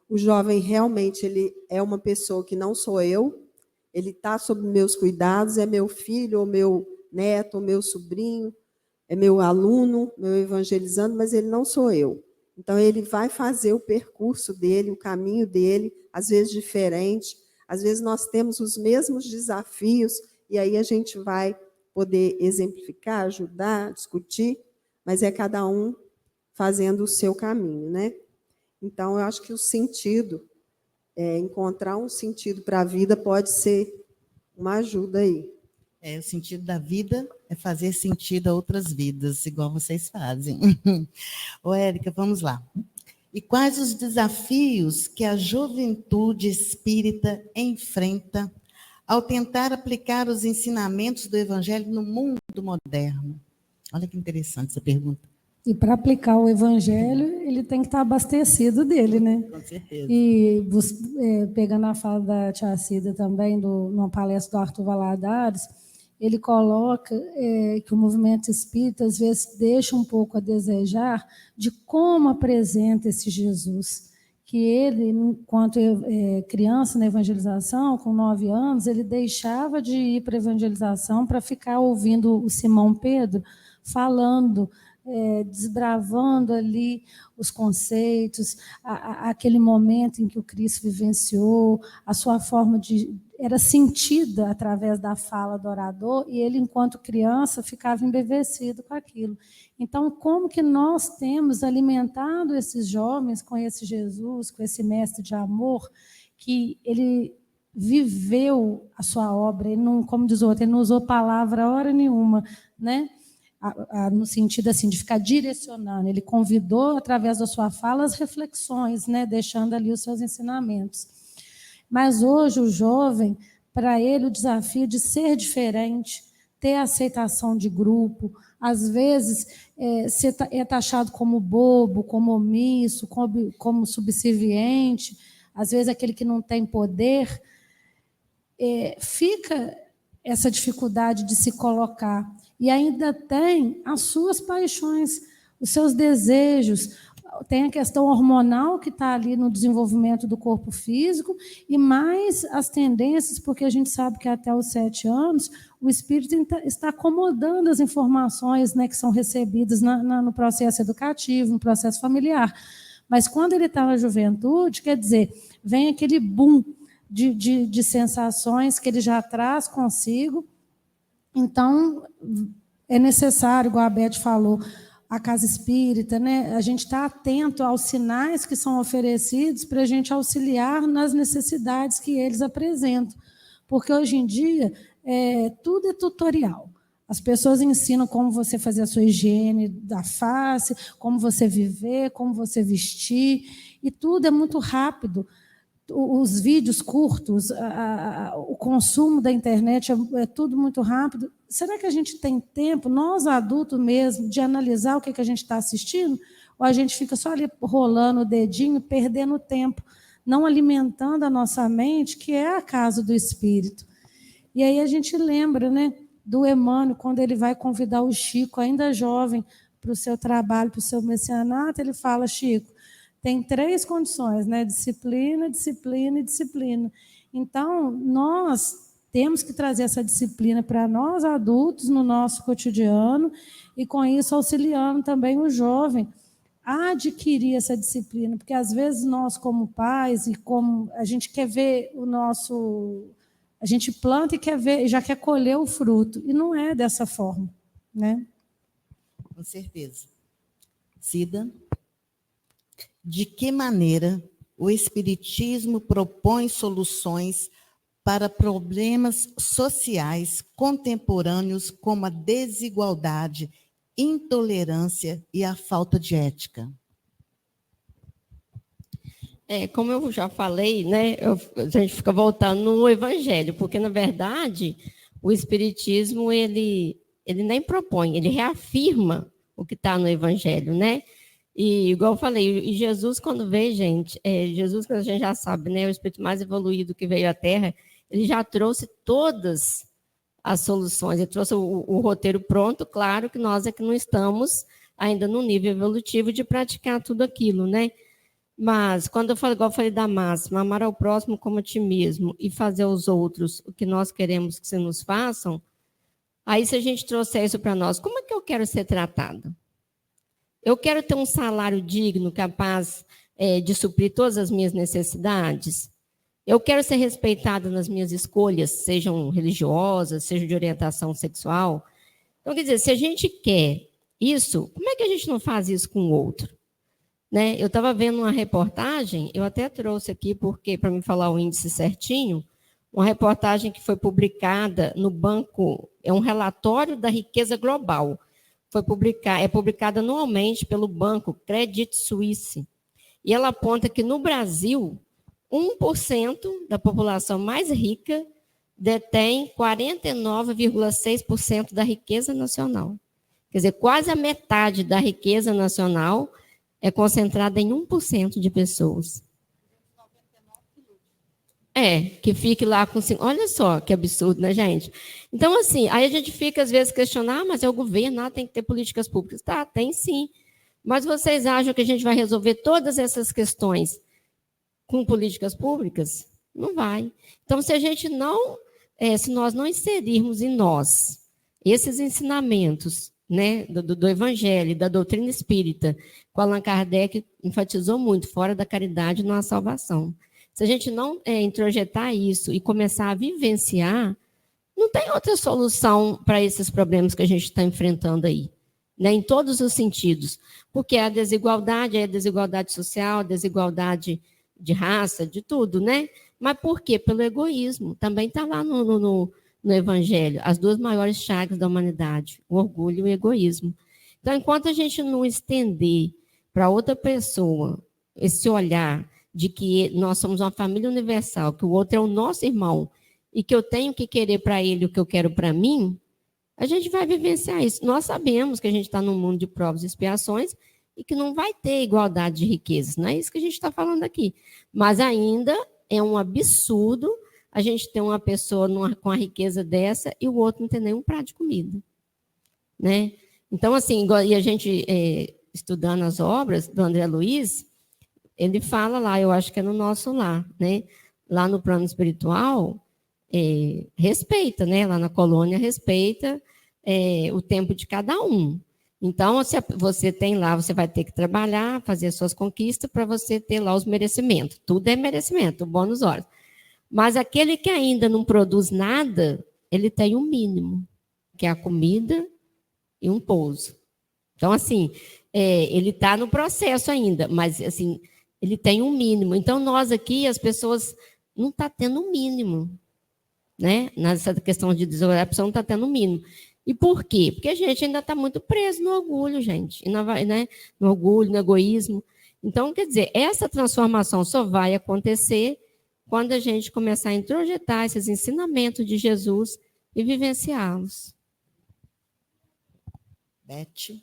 O jovem realmente ele é uma pessoa que não sou eu, ele está sob meus cuidados, é meu filho, ou meu neto, ou meu sobrinho, é meu aluno, meu evangelizando, mas ele não sou eu. Então, ele vai fazer o percurso dele, o caminho dele, às vezes diferente, às vezes nós temos os mesmos desafios, e aí a gente vai poder exemplificar, ajudar, discutir, mas é cada um fazendo o seu caminho, né? Então, eu acho que o sentido, encontrar um sentido para a vida pode ser uma ajuda aí. O sentido da vida é fazer sentido a outras vidas, igual vocês fazem. Ô, Érica, vamos lá. E quais os desafios que a juventude espírita enfrenta ao tentar aplicar os ensinamentos do Evangelho no mundo moderno? Olha que interessante essa pergunta. E para aplicar o Evangelho, ele tem que estar abastecido dele, né? Com certeza. E pegando a fala da tia Cida também, numa palestra do Arthur Valadares, ele coloca que o movimento espírita, às vezes, deixa um pouco a desejar de como apresenta esse Jesus. Que ele, enquanto criança na evangelização, com 9 anos, ele deixava de ir para a evangelização para ficar ouvindo o Simão Pedro falando, desbravando ali os conceitos, aquele momento em que o Cristo vivenciou, a sua forma era sentida através da fala do orador, e ele, enquanto criança, ficava embevecido com aquilo. Então, como que nós temos alimentado esses jovens com esse Jesus, com esse mestre de amor, que ele viveu a sua obra, ele não, como diz o outro, ele não usou palavra hora nenhuma, né? No sentido assim de ficar direcionando, ele convidou através da sua fala as reflexões, né, deixando ali os seus ensinamentos. Mas hoje o jovem, para ele o desafio de ser diferente, ter aceitação de grupo, às vezes é taxado como bobo, como omisso, como subserviente, às vezes aquele que não tem poder, fica essa dificuldade de se colocar. E ainda tem as suas paixões, os seus desejos, tem a questão hormonal que está ali no desenvolvimento do corpo físico, e mais as tendências, porque a gente sabe que até os 7 anos o espírito está acomodando as informações, né, que são recebidas no processo educativo, no processo familiar. Mas quando ele está na juventude, quer dizer, vem aquele boom de sensações que ele já traz consigo. Então, é necessário, igual a Beth falou, a casa espírita, né? A gente está atento aos sinais que são oferecidos para a gente auxiliar nas necessidades que eles apresentam. Porque hoje em dia, tudo é tutorial. As pessoas ensinam como você fazer a sua higiene da face, como você viver, como você vestir, e tudo é muito rápido. Os vídeos curtos, o consumo da internet é tudo muito rápido. Será que a gente tem tempo, nós adultos mesmo, de analisar o que a gente está assistindo? Ou a gente fica só ali rolando o dedinho, perdendo tempo, não alimentando a nossa mente, que é a casa do Espírito? E aí a gente lembra, né, do Emmanuel, quando ele vai convidar o Chico, ainda jovem, para o seu trabalho, para o seu messianato, ele fala: Chico, tem 3 condições, né? Disciplina, disciplina e disciplina. Então, nós temos que trazer essa disciplina para nós, adultos, no nosso cotidiano, e com isso auxiliando também o jovem a adquirir essa disciplina, porque às vezes nós, como pais, e como a gente quer ver a gente planta e quer ver, já quer colher o fruto, e não é dessa forma, né? Com certeza. Cida? De que maneira o Espiritismo propõe soluções para problemas sociais contemporâneos como a desigualdade, intolerância e a falta de ética? Como eu já falei, né, a gente fica voltando no Evangelho, porque, na verdade, o Espiritismo ele nem propõe, ele reafirma o que está no Evangelho, né? E, igual eu falei, e Jesus, quando veio, gente, Jesus, que a gente já sabe, né, o espírito mais evoluído que veio à Terra, ele já trouxe todas as soluções, ele trouxe o roteiro pronto. Claro que nós é que não estamos ainda no nível evolutivo de praticar tudo aquilo, né? Mas, quando eu falo, igual eu falei da máxima, amar ao próximo como a ti mesmo e fazer aos outros o que nós queremos que se nos façam, aí se a gente trouxer isso para nós, como é que eu quero ser tratada? Eu quero ter um salário digno, capaz de suprir todas as minhas necessidades? Eu quero ser respeitada nas minhas escolhas, sejam religiosas, sejam de orientação sexual? Então, quer dizer, se a gente quer isso, como é que a gente não faz isso com o outro? Né? Eu estava vendo uma reportagem, eu até trouxe aqui, porque para me falar o índice certinho, uma reportagem que foi publicada no banco, é um relatório da riqueza global, é publicada anualmente pelo banco Credit Suisse, e ela aponta que no Brasil, 1% da população mais rica detém 49,6% da riqueza nacional. Quer dizer, quase a metade da riqueza nacional é concentrada em 1% de pessoas. Que fique lá com... Olha só que absurdo, né, gente? Então, assim, aí a gente fica, às vezes, questionando, mas é o governo, tem que ter políticas públicas. Tá, tem sim. Mas vocês acham que a gente vai resolver todas essas questões com políticas públicas? Não vai. Então, se a gente não... se nós não inserirmos em nós esses ensinamentos, né, do Evangelho, da doutrina espírita, que Allan Kardec enfatizou muito, fora da caridade não há salvação. Se a gente não introjetar isso e começar a vivenciar, não tem outra solução para esses problemas que a gente está enfrentando aí, né, em todos os sentidos. Porque a desigualdade é a desigualdade social, a desigualdade de raça, de tudo, né? Mas por quê? Pelo egoísmo. Também está lá no Evangelho, as duas maiores chagas da humanidade, o orgulho e o egoísmo. Então, enquanto a gente não estender para outra pessoa esse olhar de que nós somos uma família universal, que o outro é o nosso irmão e que eu tenho que querer para ele o que eu quero para mim, a gente vai vivenciar isso. Nós sabemos que a gente está num mundo de provas e expiações e que não vai ter igualdade de riquezas. Não é isso que a gente está falando aqui. Mas ainda é um absurdo a gente ter uma pessoa com a riqueza dessa e o outro não ter nenhum prato de comida, né? Então, assim, e a gente, estudando as obras do André Luiz, ele fala lá, eu acho que é no nosso lar, né? Lá no plano espiritual, respeita, né? Lá na colônia, respeita o tempo de cada um. Então, se você tem lá, você vai ter que trabalhar, fazer as suas conquistas para você ter lá os merecimentos. Tudo é merecimento, bônus horas. Mas aquele que ainda não produz nada, ele tem um mínimo, que é a comida e um pouso. Então, assim, ele está no processo ainda, mas, assim, ele tem um mínimo. Então, nós aqui, as pessoas, não estão tendo um mínimo, né? Nessa questão de desigualdade, a pessoa não está tendo um mínimo. E por quê? Porque a gente ainda está muito preso no orgulho, gente, né? No orgulho, no egoísmo. Então, quer dizer, essa transformação só vai acontecer quando a gente começar a introjetar esses ensinamentos de Jesus e vivenciá-los. Beth,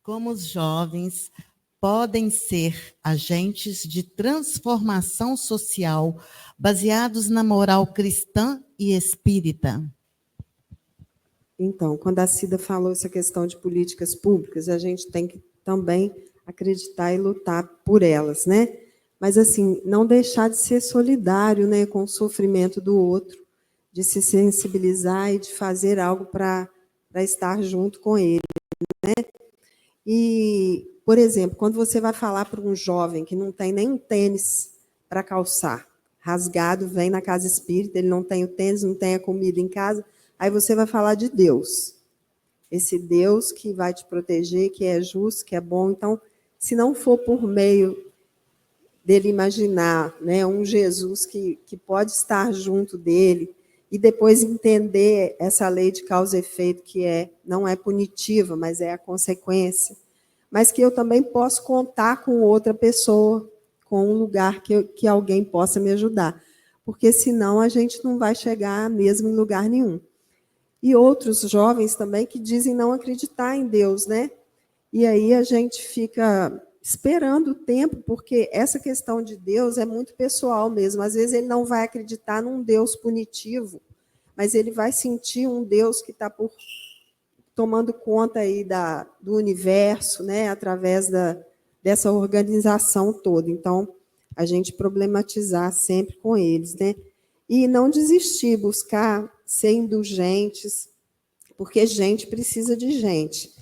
como os jovens podem ser agentes de transformação social baseados na moral cristã e espírita? Então, quando a Cida falou essa questão de políticas públicas, a gente tem que também acreditar e lutar por elas, né? Mas, assim, não deixar de ser solidário, né, com o sofrimento do outro, de se sensibilizar e de fazer algo para estar junto com ele, né? E, por exemplo, quando você vai falar para um jovem que não tem nem um tênis para calçar, rasgado, vem na casa espírita, ele não tem o tênis, não tem a comida em casa, aí você vai falar de Deus. Esse Deus que vai te proteger, que é justo, que é bom. Então, se não for por meio dele imaginar, né, um Jesus que pode estar junto dele e depois entender essa lei de causa e efeito que não é punitiva, mas é a consequência, mas que eu também posso contar com outra pessoa, com um lugar que alguém possa me ajudar, porque senão a gente não vai chegar mesmo em lugar nenhum. E outros jovens também que dizem não acreditar em Deus, né? E aí a gente fica esperando o tempo, porque essa questão de Deus é muito pessoal mesmo. Às vezes ele não vai acreditar num Deus punitivo, mas ele vai sentir um Deus que está tomando conta aí do universo, né, através dessa organização toda. Então, a gente problematizar sempre com eles, né? E não desistir, buscar ser indulgentes, porque gente precisa de gente.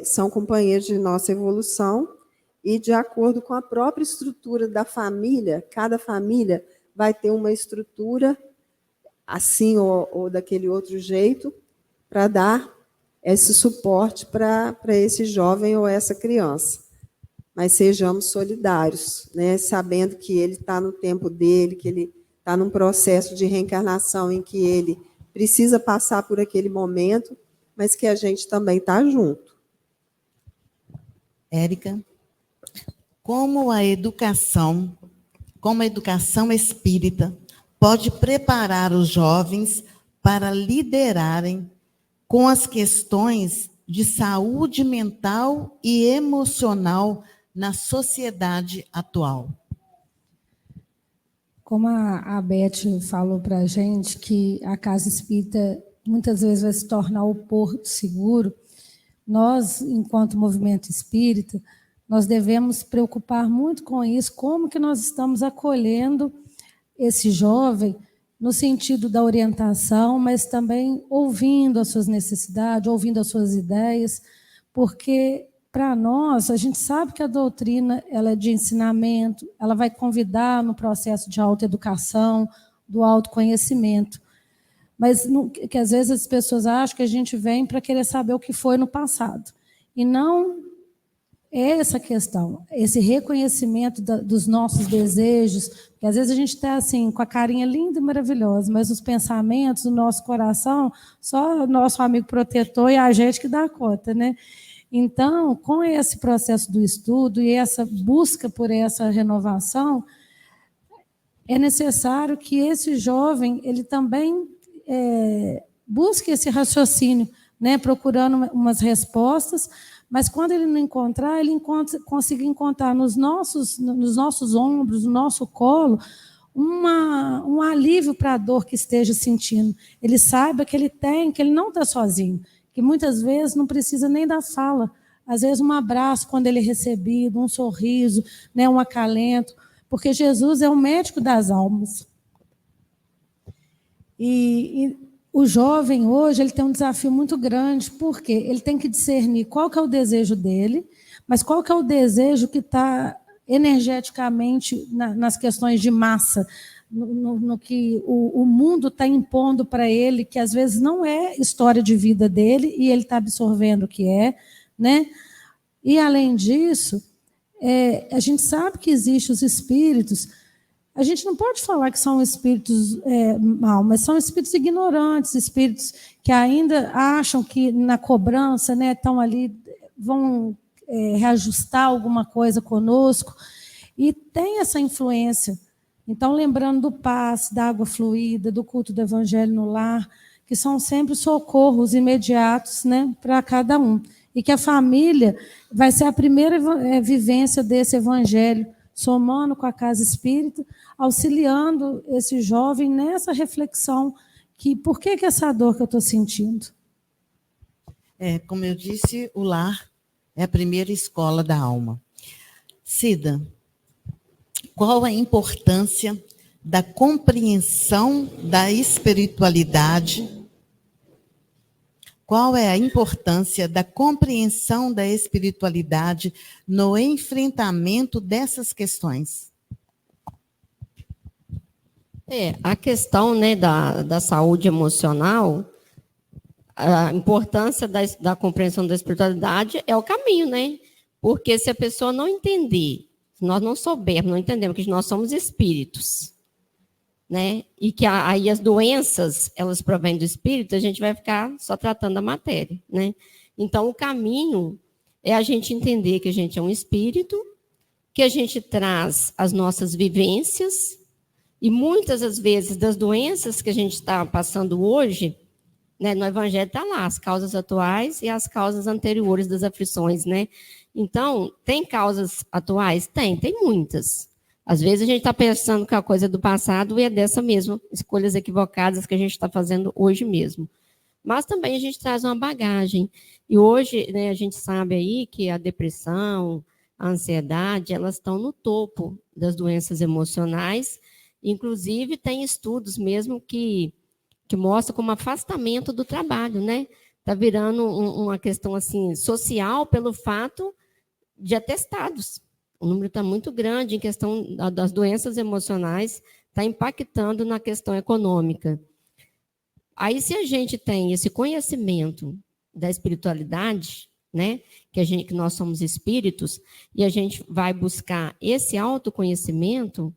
São companheiros de nossa evolução e, de acordo com a própria estrutura da família, cada família vai ter uma estrutura assim ou daquele outro jeito para dar esse suporte para esse jovem ou essa criança. Mas sejamos solidários, né? Sabendo que ele está no tempo dele, que ele está num processo de reencarnação em que ele precisa passar por aquele momento, mas que a gente também está junto. Érica, como a educação espírita pode preparar os jovens para liderarem com as questões de saúde mental e emocional na sociedade atual? Como a Beth falou para a gente, que a casa espírita muitas vezes vai se tornar o porto seguro, nós, enquanto movimento espírita, nós devemos preocupar muito com isso, como que nós estamos acolhendo esse jovem no sentido da orientação, mas também ouvindo as suas necessidades, ouvindo as suas ideias, porque para nós, a gente sabe que a doutrina ela é de ensinamento, ela vai convidar no processo de autoeducação, do autoconhecimento, mas que às vezes as pessoas acham que a gente vem para querer saber o que foi no passado, e não é essa questão, esse reconhecimento dos nossos desejos, porque às vezes a gente está assim, com a carinha linda e maravilhosa, mas os pensamentos, o nosso coração, só o nosso amigo protetor e a gente que dá conta, né? Então, com esse processo do estudo e essa busca por essa renovação, é necessário que esse jovem ele também busque esse raciocínio, né, procurando umas respostas, mas quando ele não encontrar, consiga encontrar nos nossos ombros, no nosso colo, um alívio para a dor que esteja sentindo. Ele saiba que ele não está sozinho, que muitas vezes não precisa nem da fala, às vezes um abraço quando ele é recebido, um sorriso, né, um acalento, porque Jesus é o médico das almas. E o jovem hoje ele tem um desafio muito grande, porque ele tem que discernir qual que é o desejo dele, mas qual que é o desejo que está energeticamente nas questões de massa, no que o mundo está impondo para ele, que às vezes não é história de vida dele, e ele está absorvendo o que é, né? E, além disso, a gente sabe que existem os espíritos. A gente não pode falar que são espíritos maus, mas são espíritos ignorantes, espíritos que ainda acham que na cobrança, né, estão ali, vão reajustar alguma coisa conosco, e tem essa influência. Então, lembrando do passe, da água fluida, do culto do evangelho no lar, que são sempre socorros imediatos, né, para cada um. E que a família vai ser a primeira vivência desse evangelho, somando com a casa espírita, auxiliando esse jovem nessa reflexão que por que essa dor que eu estou sentindo? Como eu disse, o lar é a primeira escola da alma. Cida, qual a importância da compreensão da espiritualidade? Qual é a importância da compreensão da espiritualidade no enfrentamento dessas questões? A questão, né, da saúde emocional, a importância da compreensão da espiritualidade é o caminho, né? Porque se a pessoa não entender, se nós não soubermos, não entendemos que nós somos espíritos, né? E que aí as doenças, elas provêm do espírito, a gente vai ficar só tratando a matéria, né? Então, o caminho é a gente entender que a gente é um espírito, que a gente traz as nossas vivências, e muitas das vezes das doenças que a gente está passando hoje, né, no Evangelho está lá, as causas atuais e as causas anteriores das aflições, né? Então, tem causas atuais? Tem muitas. Às vezes a gente está pensando que a coisa é do passado e é dessa mesma, escolhas equivocadas que a gente está fazendo hoje mesmo. Mas também a gente traz uma bagagem. E hoje, né, a gente sabe aí que a depressão, a ansiedade, elas estão no topo das doenças emocionais. Inclusive, tem estudos mesmo que mostram como afastamento do trabalho, né? Está virando uma questão assim, social pelo fato de atestados. O número está muito grande em questão das doenças emocionais, está impactando na questão econômica. Aí, se a gente tem esse conhecimento da espiritualidade, né, que nós somos espíritos, e a gente vai buscar esse autoconhecimento,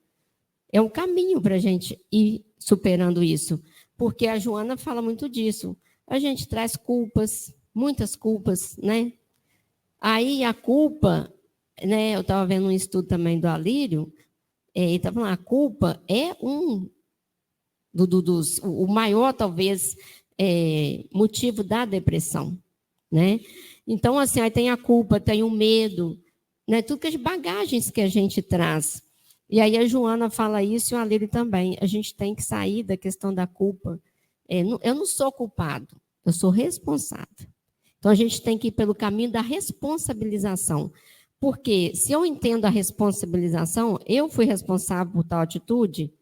é um caminho para a gente ir superando isso, porque a Joana fala muito disso. A gente traz culpas, muitas culpas, né? Aí a culpa, né? Eu estava vendo um estudo também do Alírio, ele estava falando, a culpa é o maior, talvez, motivo da depressão, né? Então, assim, aí tem a culpa, tem o medo, né? Tudo que as bagagens que a gente traz. E aí a Joana fala isso e o Alírio também. A gente tem que sair da questão da culpa. Eu não sou culpado, eu sou responsável. Então, a gente tem que ir pelo caminho da responsabilização. Porque se eu entendo a responsabilização, eu fui responsável por tal atitude,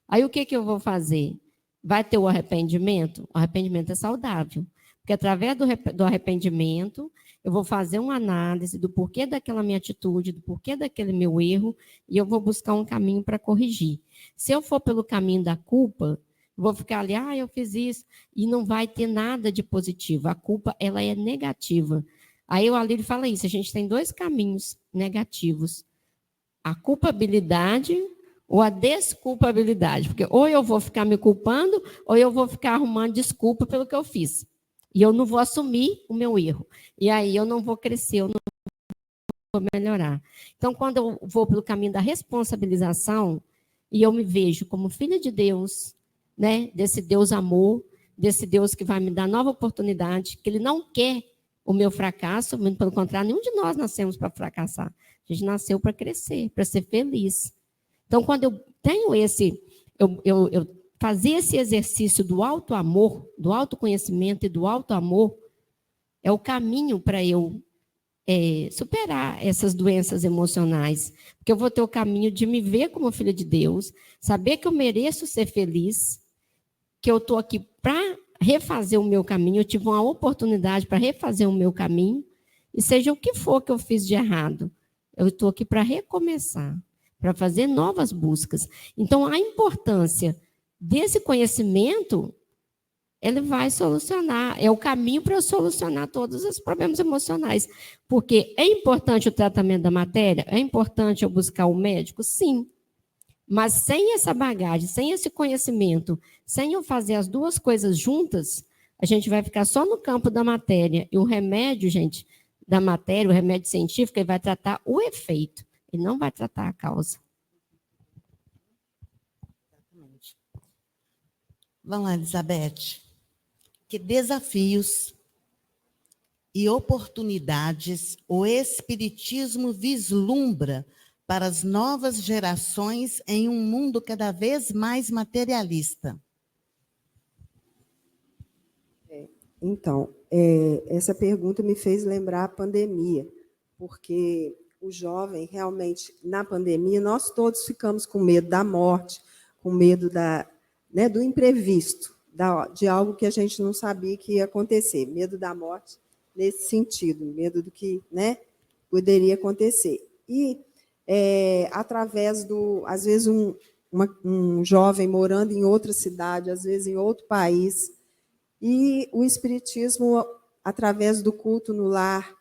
aí o que eu vou fazer? Vai ter o arrependimento? O arrependimento é saudável. Porque através do arrependimento, eu vou fazer uma análise do porquê daquela minha atitude, do porquê daquele meu erro, e eu vou buscar um caminho para corrigir. Se eu for pelo caminho da culpa, vou ficar ali, eu fiz isso, e não vai ter nada de positivo. A culpa, ela é negativa. Aí o Alírio fala isso, a gente tem 2 caminhos negativos. A culpabilidade ou a desculpabilidade. Porque ou eu vou ficar me culpando, ou eu vou ficar arrumando desculpa pelo que eu fiz. E eu não vou assumir o meu erro. E aí eu não vou crescer, eu não vou melhorar. Então, quando eu vou pelo caminho da responsabilização, e eu me vejo como filha de Deus, né, desse Deus amor, desse Deus que vai me dar nova oportunidade, que Ele não quer o meu fracasso, muito pelo contrário, nenhum de nós nascemos para fracassar. A gente nasceu para crescer, para ser feliz. Então, quando eu tenho eu fazer esse exercício do auto-amor, do autoconhecimento e do auto-amor, é o caminho para eu superar essas doenças emocionais. Porque eu vou ter o caminho de me ver como filha de Deus, saber que eu mereço ser feliz, que eu estou aqui para refazer o meu caminho, eu tive uma oportunidade para refazer o meu caminho, e seja o que for que eu fiz de errado, eu estou aqui para recomeçar, para fazer novas buscas. Então, a importância desse conhecimento, ele vai solucionar, é o caminho para eu solucionar todos os problemas emocionais. Porque é importante o tratamento da matéria? É importante eu buscar o médico? Sim. Mas sem essa bagagem, sem esse conhecimento, sem eu fazer as 2 coisas juntas, a gente vai ficar só no campo da matéria. E o remédio, gente, da matéria, o remédio científico, ele vai tratar o efeito, ele não vai tratar a causa. Exatamente. Vamos lá, Elizabeth. Que desafios e oportunidades o Espiritismo vislumbra para as novas gerações em um mundo cada vez mais materialista? Então, essa pergunta me fez lembrar a pandemia, porque o jovem, realmente, na pandemia, nós todos ficamos com medo da morte, com medo do imprevisto, de algo que a gente não sabia que ia acontecer, medo da morte nesse sentido, medo do que poderia acontecer. E, através às vezes, um jovem morando em outra cidade, às vezes em outro país, e o Espiritismo, através do culto no lar,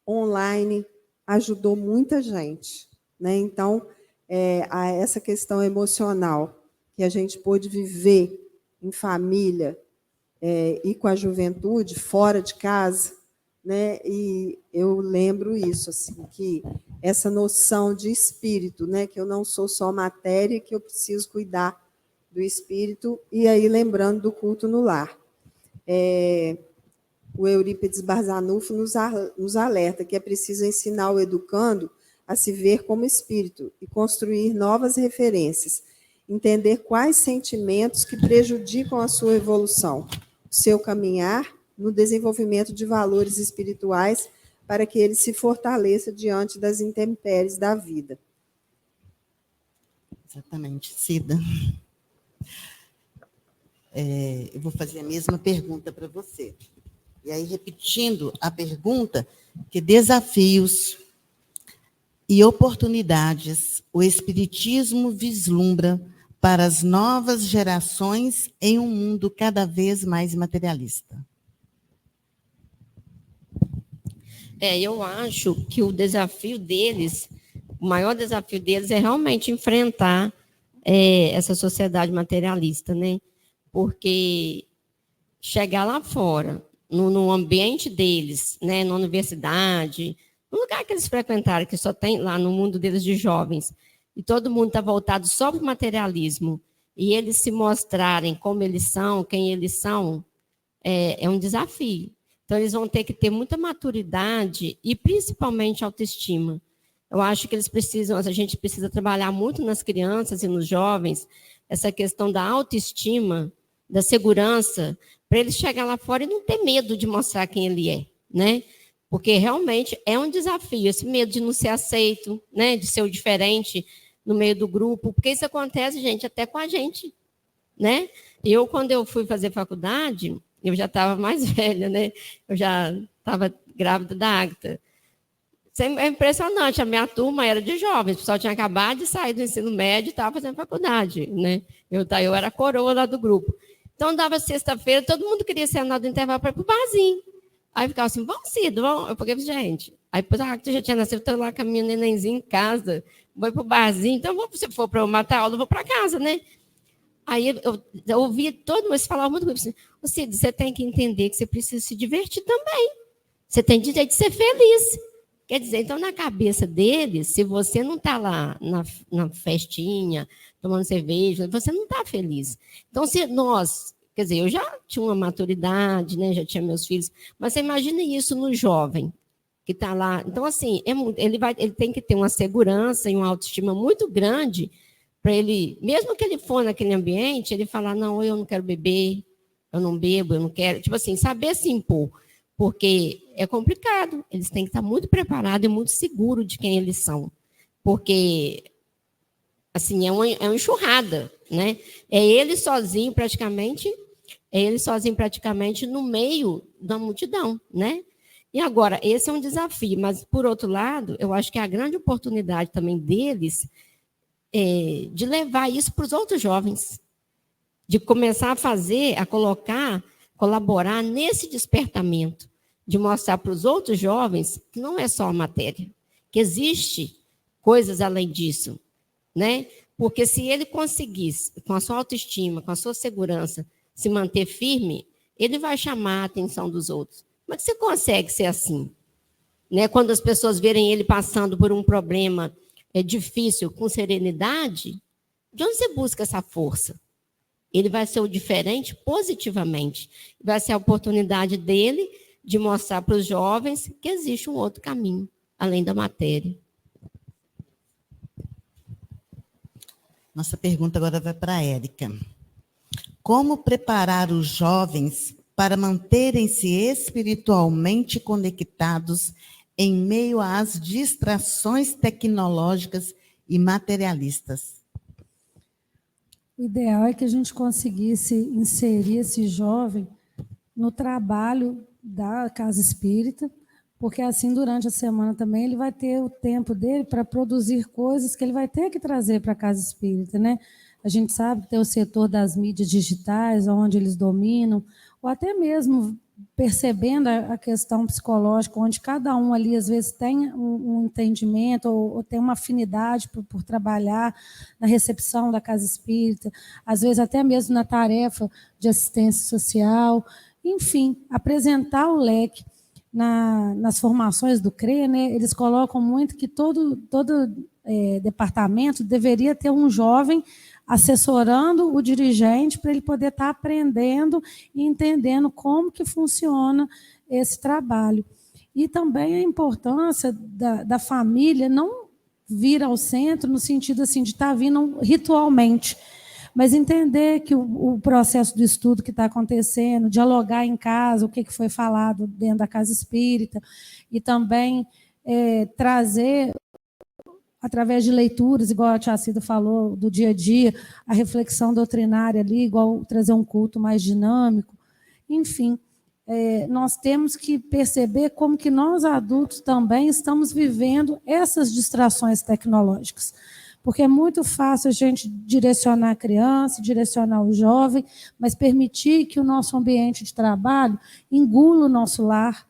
online, ajudou muita gente. Então, essa questão emocional que a gente pôde viver em família e com a juventude, fora de casa, e eu lembro isso, assim, que essa noção de espírito, que eu não sou só matéria, que eu preciso cuidar do espírito, e aí lembrando do culto no lar. O Eurípides Barzanufo nos alerta que é preciso ensinar o educando a se ver como espírito e construir novas referências, entender quais sentimentos que prejudicam a sua evolução, o seu caminhar no desenvolvimento de valores espirituais para que ele se fortaleça diante das intempéries da vida. Exatamente, Cida. Eu vou fazer a mesma pergunta para você. E aí, repetindo a pergunta, que desafios e oportunidades o Espiritismo vislumbra para as novas gerações em um mundo cada vez mais materialista? Eu acho que o desafio deles, o maior desafio deles é realmente enfrentar essa sociedade materialista, né? Porque chegar lá fora, no ambiente deles, né, na universidade, no lugar que eles frequentaram, que só tem lá no mundo deles de jovens, e todo mundo está voltado só para o materialismo, e eles se mostrarem como eles são, quem eles são, é um desafio. Então, eles vão ter que ter muita maturidade e, principalmente, autoestima. Eu acho que a gente precisa trabalhar muito nas crianças e nos jovens, essa questão da autoestima, da segurança, para ele chegar lá fora e não ter medo de mostrar quem ele é, né? Porque realmente é um desafio, esse medo de não ser aceito, né? De ser o diferente no meio do grupo, porque isso acontece, gente, até com a gente, né? Quando eu fui fazer faculdade, eu já estava mais velha, né? Eu já estava grávida da Agatha. É impressionante, a minha turma era de jovens, o pessoal tinha acabado de sair do ensino médio e estava fazendo faculdade, né? Eu era a coroa lá do grupo. Então, dava sexta-feira, todo mundo queria ser na hora do intervalo para ir para o barzinho. Aí ficava assim, vamos, Cido, vamos. Eu falei, gente, aí depois a Agatha já tinha nascido, estou lá com a minha nenenzinha em casa, vou para o barzinho, então se for para eu matar a aula, eu vou para casa, né? Aí eu ouvi todo mundo falar muito comigo assim, Cido, você tem que entender que você precisa se divertir também. Você tem direito de ser feliz. Quer dizer, então, na cabeça deles, se você não está lá na festinha, tomando cerveja, você não está feliz. Então, se nós, quer dizer, eu já tinha uma maturidade, né, já tinha meus filhos, mas você imagina isso no jovem que está lá. Então, assim, ele tem que ter uma segurança e uma autoestima muito grande para ele, mesmo que ele for naquele ambiente, ele falar, não, eu não quero beber, eu não bebo, eu não quero. Tipo assim, saber se impor. Porque é complicado, eles têm que estar muito preparados e muito seguros de quem eles são. Porque, assim, é uma enxurrada, né? É ele sozinho praticamente no meio da multidão, né? E agora, esse é um desafio, mas, por outro lado, eu acho que a grande oportunidade também deles é de levar isso para os outros jovens, de começar a colaborar nesse despertamento, de mostrar para os outros jovens que não é só a matéria, que existe coisas além disso, né? Porque se ele conseguisse, com a sua autoestima, com a sua segurança, se manter firme, ele vai chamar a atenção dos outros. Mas você consegue ser assim, né? Quando as pessoas verem ele passando por um problema difícil, com serenidade, de onde você busca essa força? Ele vai ser o diferente positivamente. Vai ser a oportunidade dele de mostrar para os jovens que existe um outro caminho, além da matéria. Nossa pergunta agora vai para a Érica. Como preparar os jovens para manterem-se espiritualmente conectados em meio às distrações tecnológicas e materialistas? O ideal é que a gente conseguisse inserir esse jovem no trabalho da casa espírita, porque assim, durante a semana também, ele vai ter o tempo dele para produzir coisas que ele vai ter que trazer para a casa espírita, né? A gente sabe que tem o setor das mídias digitais, onde eles dominam, ou até mesmo percebendo a questão psicológica, onde cada um ali, às vezes, tem um entendimento ou tem uma afinidade por trabalhar na recepção da casa espírita, às vezes até mesmo na tarefa de assistência social. Enfim, apresentar o leque nas formações do CRE, né, eles colocam muito que todo departamento deveria ter um jovem assessorando o dirigente para ele poder estar aprendendo e entendendo como que funciona esse trabalho. E também a importância da família não vir ao centro no sentido assim, de estar vindo ritualmente, mas entender que o processo do estudo que está acontecendo, dialogar em casa, o que foi falado dentro da casa espírita, e também trazer, através de leituras, igual a tia Cida falou, do dia a dia, a reflexão doutrinária ali, igual trazer um culto mais dinâmico. Enfim, nós temos que perceber como que nós, adultos, também estamos vivendo essas distrações tecnológicas. Porque é muito fácil a gente direcionar a criança, direcionar o jovem, mas permitir que o nosso ambiente de trabalho engula o nosso lar,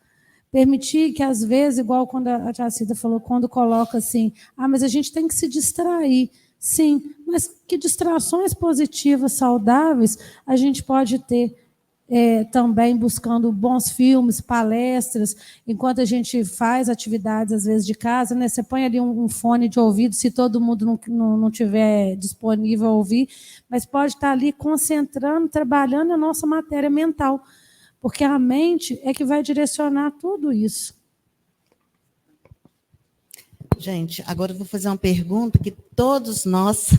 permitir que, às vezes, igual quando a tia Cida falou, quando coloca assim, mas a gente tem que se distrair. Sim, mas que distrações positivas, saudáveis, a gente pode ter também buscando bons filmes, palestras, enquanto a gente faz atividades, às vezes, de casa, né? Você põe ali um fone de ouvido, se todo mundo não tiver disponível a ouvir, mas pode estar ali concentrando, trabalhando a nossa matéria mental, porque a mente é que vai direcionar tudo isso. Gente, agora eu vou fazer uma pergunta que todos nós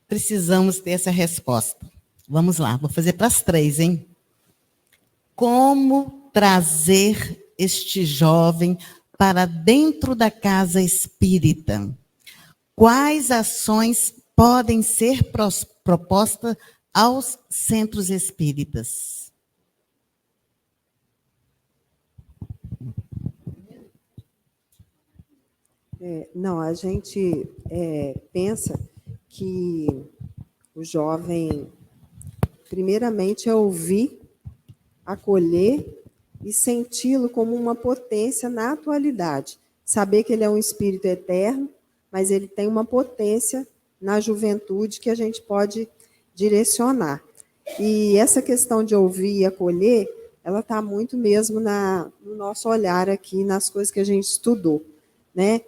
precisamos ter essa resposta. Vamos lá, vou fazer para as 3, hein? Como trazer este jovem para dentro da casa espírita? Quais ações podem ser propostas aos centros espíritas? Não, a gente pensa que o jovem, primeiramente, é ouvir, acolher e senti-lo como uma potência na atualidade. Saber que ele é um espírito eterno, mas ele tem uma potência na juventude que a gente pode direcionar. E essa questão de ouvir e acolher, ela está muito mesmo no nosso olhar aqui, nas coisas que a gente estudou, né?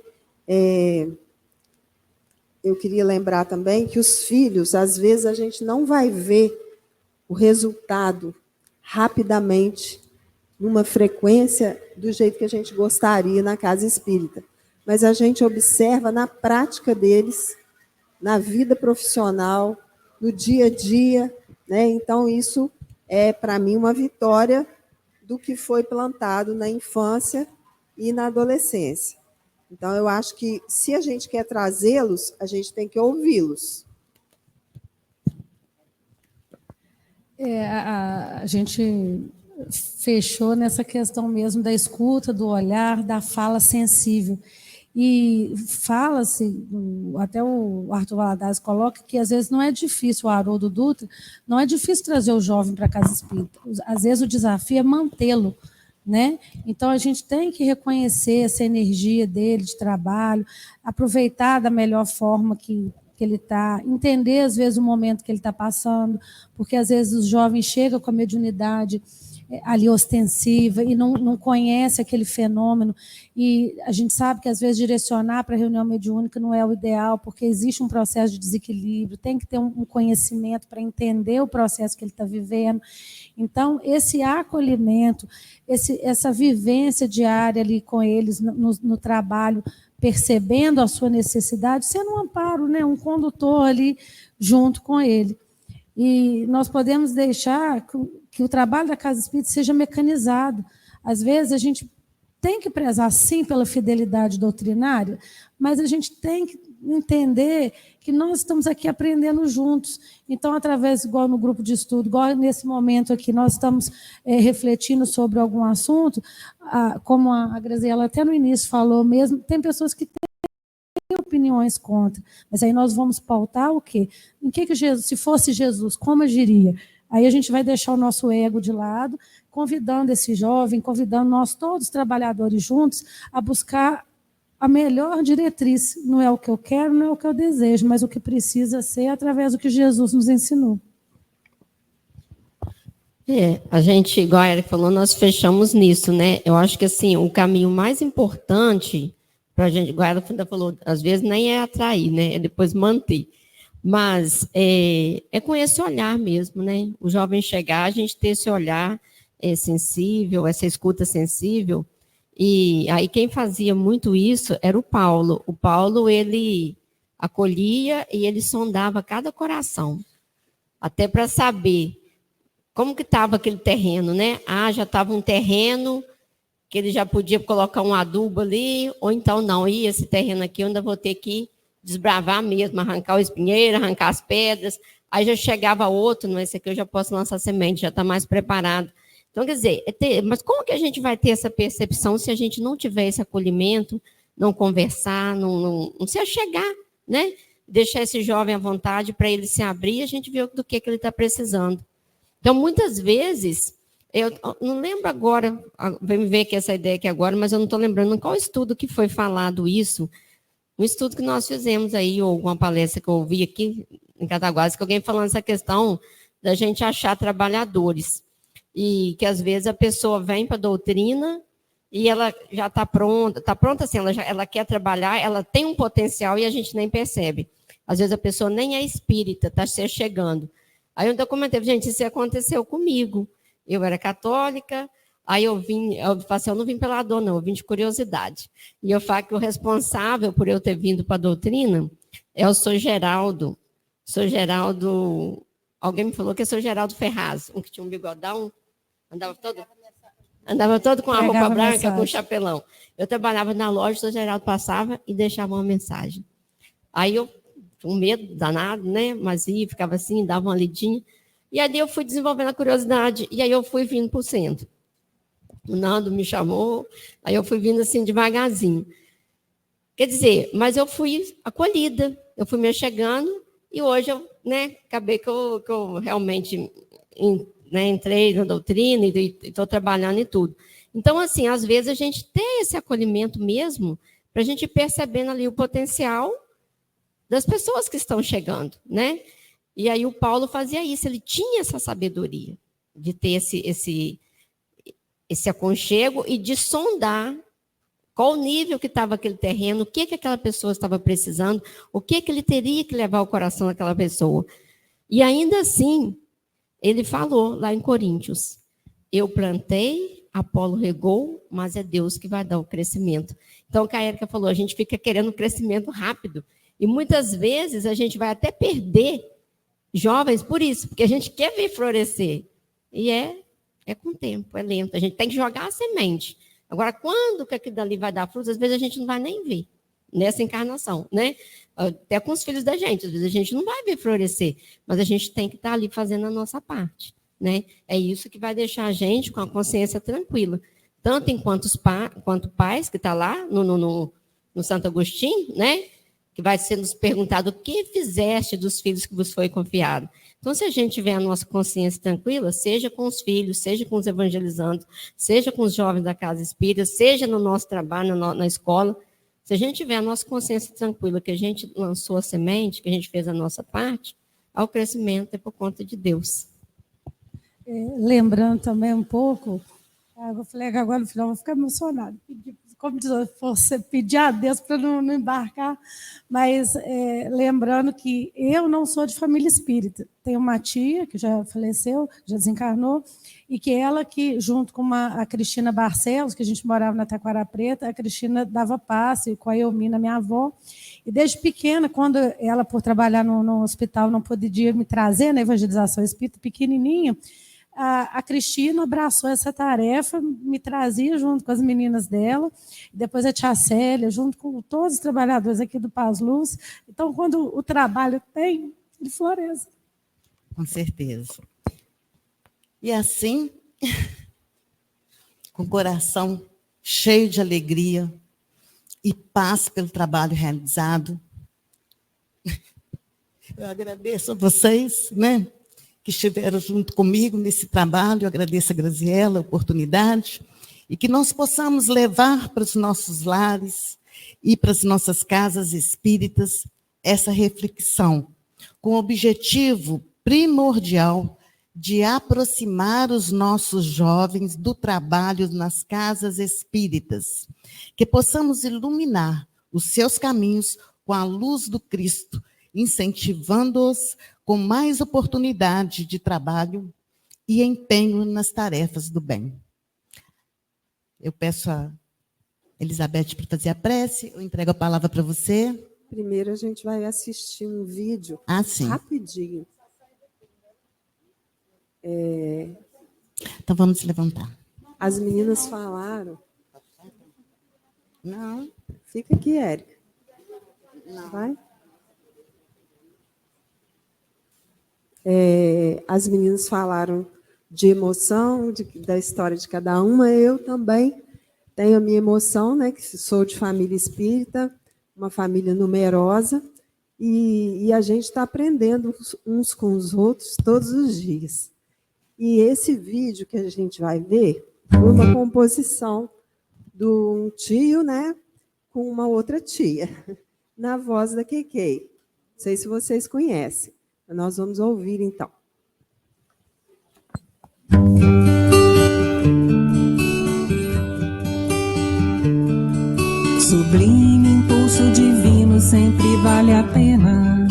Eu queria lembrar também que os filhos, às vezes, a gente não vai ver o resultado rapidamente, numa frequência do jeito que a gente gostaria na casa espírita. Mas a gente observa na prática deles, na vida profissional, no dia a dia, né? Então, isso é, para mim, uma vitória do que foi plantado na infância e na adolescência. Então, eu acho que, se a gente quer trazê-los, a gente tem que ouvi-los. A gente fechou nessa questão mesmo da escuta, do olhar, da fala sensível. E fala-se, até o Arthur Valadares coloca, que às vezes não é difícil, o Haroldo Dutra, não é difícil trazer o jovem para a casa espírita. Às vezes o desafio é mantê-lo, né? Então, a gente tem que reconhecer essa energia dele de trabalho, aproveitar da melhor forma que ele está, entender, às vezes, o momento que ele está passando, porque, às vezes, os jovens chegam com a mediunidade ali ostensiva e não conhece aquele fenômeno, e a gente sabe que, às vezes, direcionar para a reunião mediúnica não é o ideal, porque existe um processo de desequilíbrio, tem que ter um conhecimento para entender o processo que ele está vivendo. Então, esse acolhimento, essa vivência diária ali com eles no trabalho, percebendo a sua necessidade, sendo um amparo, né, um condutor ali junto com ele. E nós podemos deixar que o trabalho da Casa Espírita seja mecanizado. Às vezes, a gente tem que prezar, sim, pela fidelidade doutrinária, mas a gente tem que entender que nós estamos aqui aprendendo juntos. Então, através, igual no grupo de estudo, igual nesse momento aqui, nós estamos refletindo sobre algum assunto, como a Graziela até no início falou mesmo, tem pessoas que têm opiniões contra, mas aí nós vamos pautar o quê? Em que Jesus, se fosse Jesus, como agiria? Aí a gente vai deixar o nosso ego de lado, convidando esse jovem, convidando nós todos, trabalhadores juntos, a buscar a melhor diretriz. Não é o que eu quero, não é o que eu desejo, mas o que precisa ser através do que Jesus nos ensinou. A gente, igual a Erika falou, nós fechamos nisso, né? Eu acho que, assim, o caminho mais importante para a gente, igual ela ainda falou, às vezes nem é atrair, né? É depois manter. Mas é com esse olhar mesmo, né? O jovem chegar, a gente ter esse olhar sensível, essa escuta sensível. E aí quem fazia muito isso era o Paulo. O Paulo, ele acolhia e ele sondava cada coração, até para saber como que estava aquele terreno, né? Já estava um terreno que ele já podia colocar um adubo ali, ou então não, esse terreno aqui eu ainda vou ter que desbravar mesmo, arrancar o espinheiro, arrancar as pedras, aí já chegava outro, não, esse aqui eu já posso lançar semente, já está mais preparado. Então, quer dizer, mas como que a gente vai ter essa percepção se a gente não tiver esse acolhimento, não conversar, não se achegar, né? Deixar esse jovem à vontade para ele se abrir e a gente ver do que ele está precisando. Então, muitas vezes, eu não lembro agora, vem me ver que essa ideia aqui agora, mas eu não estou lembrando qual estudo que foi falado isso, um estudo que nós fizemos aí, ou uma palestra que eu ouvi aqui em Cataguases, que alguém falando essa questão da gente achar trabalhadores. E que, às vezes, a pessoa vem para a doutrina e ela já está pronta assim, ela quer trabalhar, ela tem um potencial e a gente nem percebe. Às vezes, a pessoa nem é espírita, está chegando. Aí eu comentei, gente, isso aconteceu comigo. Eu era católica, aí eu falei assim, eu não vim pela dor, não, eu vim de curiosidade. E eu falo que o responsável por eu ter vindo para a doutrina é o Sr. Geraldo. Sr. Geraldo, alguém me falou que é o Sr. Geraldo Ferraz, um que tinha um bigodão, andava todo com a roupa branca, com o chapelão. Eu trabalhava na loja, o Sr. Geraldo passava e deixava uma mensagem. Aí eu, com medo danado, né? Mas ia, ficava assim, dava uma lidinha. E aí eu fui desenvolvendo a curiosidade, e aí eu fui vindo para o centro. O Nando me chamou, aí eu fui vindo assim devagarzinho. Quer dizer, mas eu fui acolhida, eu fui me chegando, e hoje eu, né, acabei que eu realmente entrei na doutrina e estou trabalhando e tudo. Então, assim, às vezes a gente tem esse acolhimento mesmo, para a gente ir percebendo ali o potencial das pessoas que estão chegando, né? E aí o Paulo fazia isso, ele tinha essa sabedoria de ter esse aconchego e de sondar qual o nível que estava aquele terreno, o que aquela pessoa estava precisando, o que ele teria que levar ao coração daquela pessoa. E ainda assim, ele falou lá em Coríntios, eu plantei, Apolo regou, mas é Deus que vai dar o crescimento. Então, a Érica falou, a gente fica querendo um crescimento rápido. E muitas vezes a gente vai até perder jovens por isso, porque a gente quer ver florescer. E é com o tempo, é lento. A gente tem que jogar a semente. Agora, quando que aquilo dali vai dar frutos, às vezes a gente não vai nem ver nessa encarnação, né? Até com os filhos da gente, às vezes a gente não vai ver florescer, mas a gente tem que estar ali fazendo a nossa parte, né? É isso que vai deixar a gente com a consciência tranquila, tanto enquanto quanto pais, que está lá no Santo Agostinho, né? Que vai ser nos perguntado o que fizeste dos filhos que vos foi confiado. Então, se a gente tiver a nossa consciência tranquila, seja com os filhos, seja com os evangelizandos, seja com os jovens da casa espírita, seja no nosso trabalho, na escola, se a gente tiver a nossa consciência tranquila, que a gente lançou a semente, que a gente fez a nossa parte, ao crescimento é por conta de Deus. Lembrando também um pouco, eu falei que agora no final vou ficar emocionada. Como diz, você pedir a Deus para não embarcar, mas lembrando que eu não sou de família espírita. Tenho uma tia que já faleceu, já desencarnou, e que ela que, junto com a Cristina Barcelos, que a gente morava na Taquara Preta, a Cristina dava passe com a Elmina, minha avó, e desde pequena, quando ela, por trabalhar no hospital, não podia me trazer na evangelização espírita, pequenininha, a Cristina abraçou essa tarefa, me trazia junto com as meninas dela, depois a tia Célia, junto com todos os trabalhadores aqui do Paz Luz. Então, quando o trabalho tem, ele floresce. Com certeza. E assim, com o coração cheio de alegria e paz pelo trabalho realizado, eu agradeço a vocês, né, que estiveram junto comigo nesse trabalho. Eu agradeço a Graziela a oportunidade, e que nós possamos levar para os nossos lares e para as nossas casas espíritas essa reflexão, com o objetivo primordial de aproximar os nossos jovens do trabalho nas casas espíritas, que possamos iluminar os seus caminhos com a luz do Cristo, incentivando-os com mais oportunidade de trabalho e empenho nas tarefas do bem. Eu peço a Elizabeth para fazer a prece, eu entrego a palavra para você. Primeiro a gente vai assistir um vídeo rapidinho. Então vamos levantar. As meninas falaram. Não. Fica aqui, Érica. Não. Vai. As meninas falaram de emoção, da história de cada uma. Eu também tenho a minha emoção, né, que sou de família espírita, uma família numerosa, e a gente está aprendendo uns com os outros todos os dias. E esse vídeo que a gente vai ver foi uma composição de um tio, né, com uma outra tia. na voz da Kekei. Não sei se vocês conhecem, mas nós vamos ouvir então. Sublime impulso divino sempre vale a pena.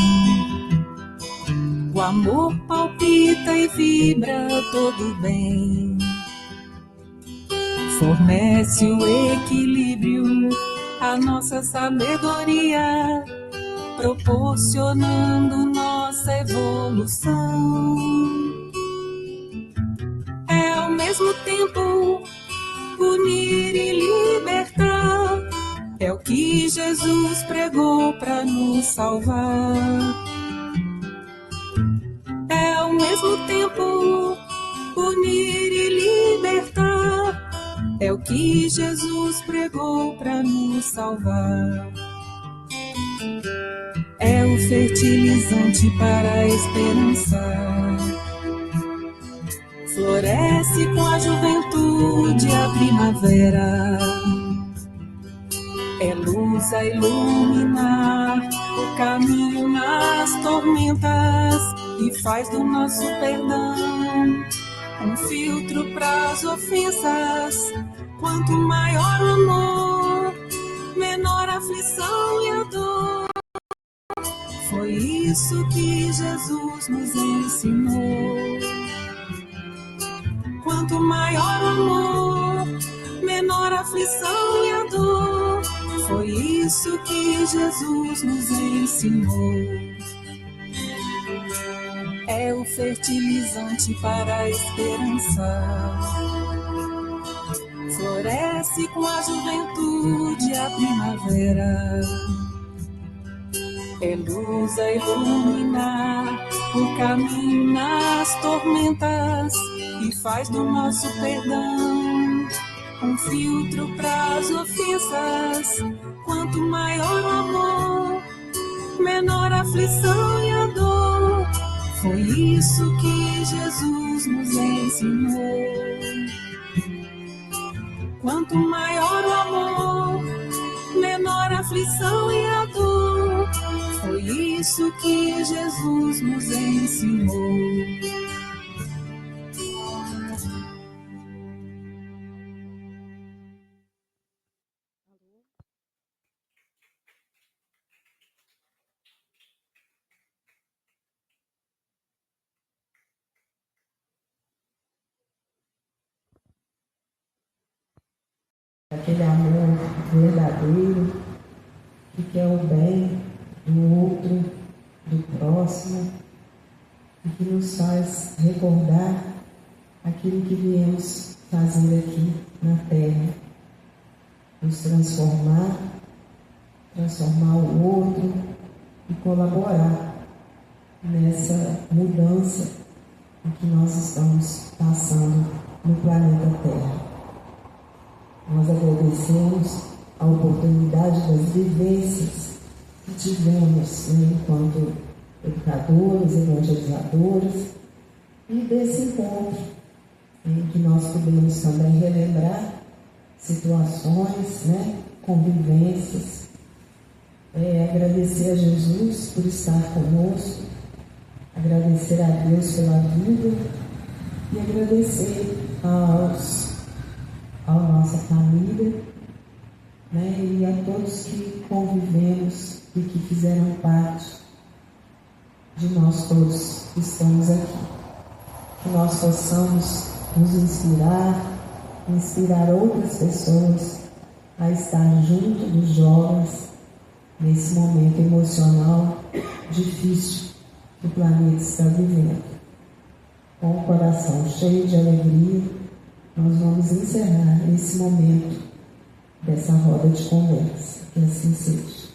O amor palpita e vibra todo bem. Fornece o equilíbrio, a nossa sabedoria, proporcionando nossa evolução. É ao mesmo tempo unir e libertar. É o que Jesus pregou para nos salvar. É ao mesmo tempo unir e libertar. É o que Jesus pregou para nos salvar. É o fertilizante para a esperança. Floresce com a juventude a primavera. É luz a iluminar o caminho nas tormentas e faz do nosso perdão um filtro para as ofensas. Quanto maior o amor, menor a aflição e a dor. Foi isso que Jesus nos ensinou. Quanto maior o amor, menor a aflição e a dor. Foi isso que Jesus nos ensinou. É o fertilizante para a esperança. Floresce com a juventude a primavera. É luz a iluminar o caminho nas tormentas e faz do nosso perdão um filtro para as ofensas. Quanto maior o amor, menor a aflição e a dor. Foi isso que Jesus nos ensinou. Quanto maior o amor, menor a aflição e a dor. Foi isso que Jesus nos ensinou. Aquele amor verdadeiro que quer o bem do outro, do próximo, e que nos faz recordar aquilo que viemos fazer aqui na Terra, nos transformar o outro e colaborar nessa mudança em que nós estamos passando no planeta Terra. Nós agradecemos a oportunidade das vivências que tivemos, né, enquanto educadores, evangelizadores, e desse encontro em que nós podemos também relembrar situações, né, convivências, agradecer a Jesus por estar conosco, agradecer a Deus pela vida e agradecer à nossa família, né, e a todos que convivemos e que fizeram parte de nós todos que estamos aqui. Que nós possamos nos inspirar outras pessoas a estar junto dos jovens nesse momento emocional difícil que o planeta está vivendo. Com o coração cheio de alegria, nós vamos encerrar esse momento dessa roda de conversa. Que assim seja.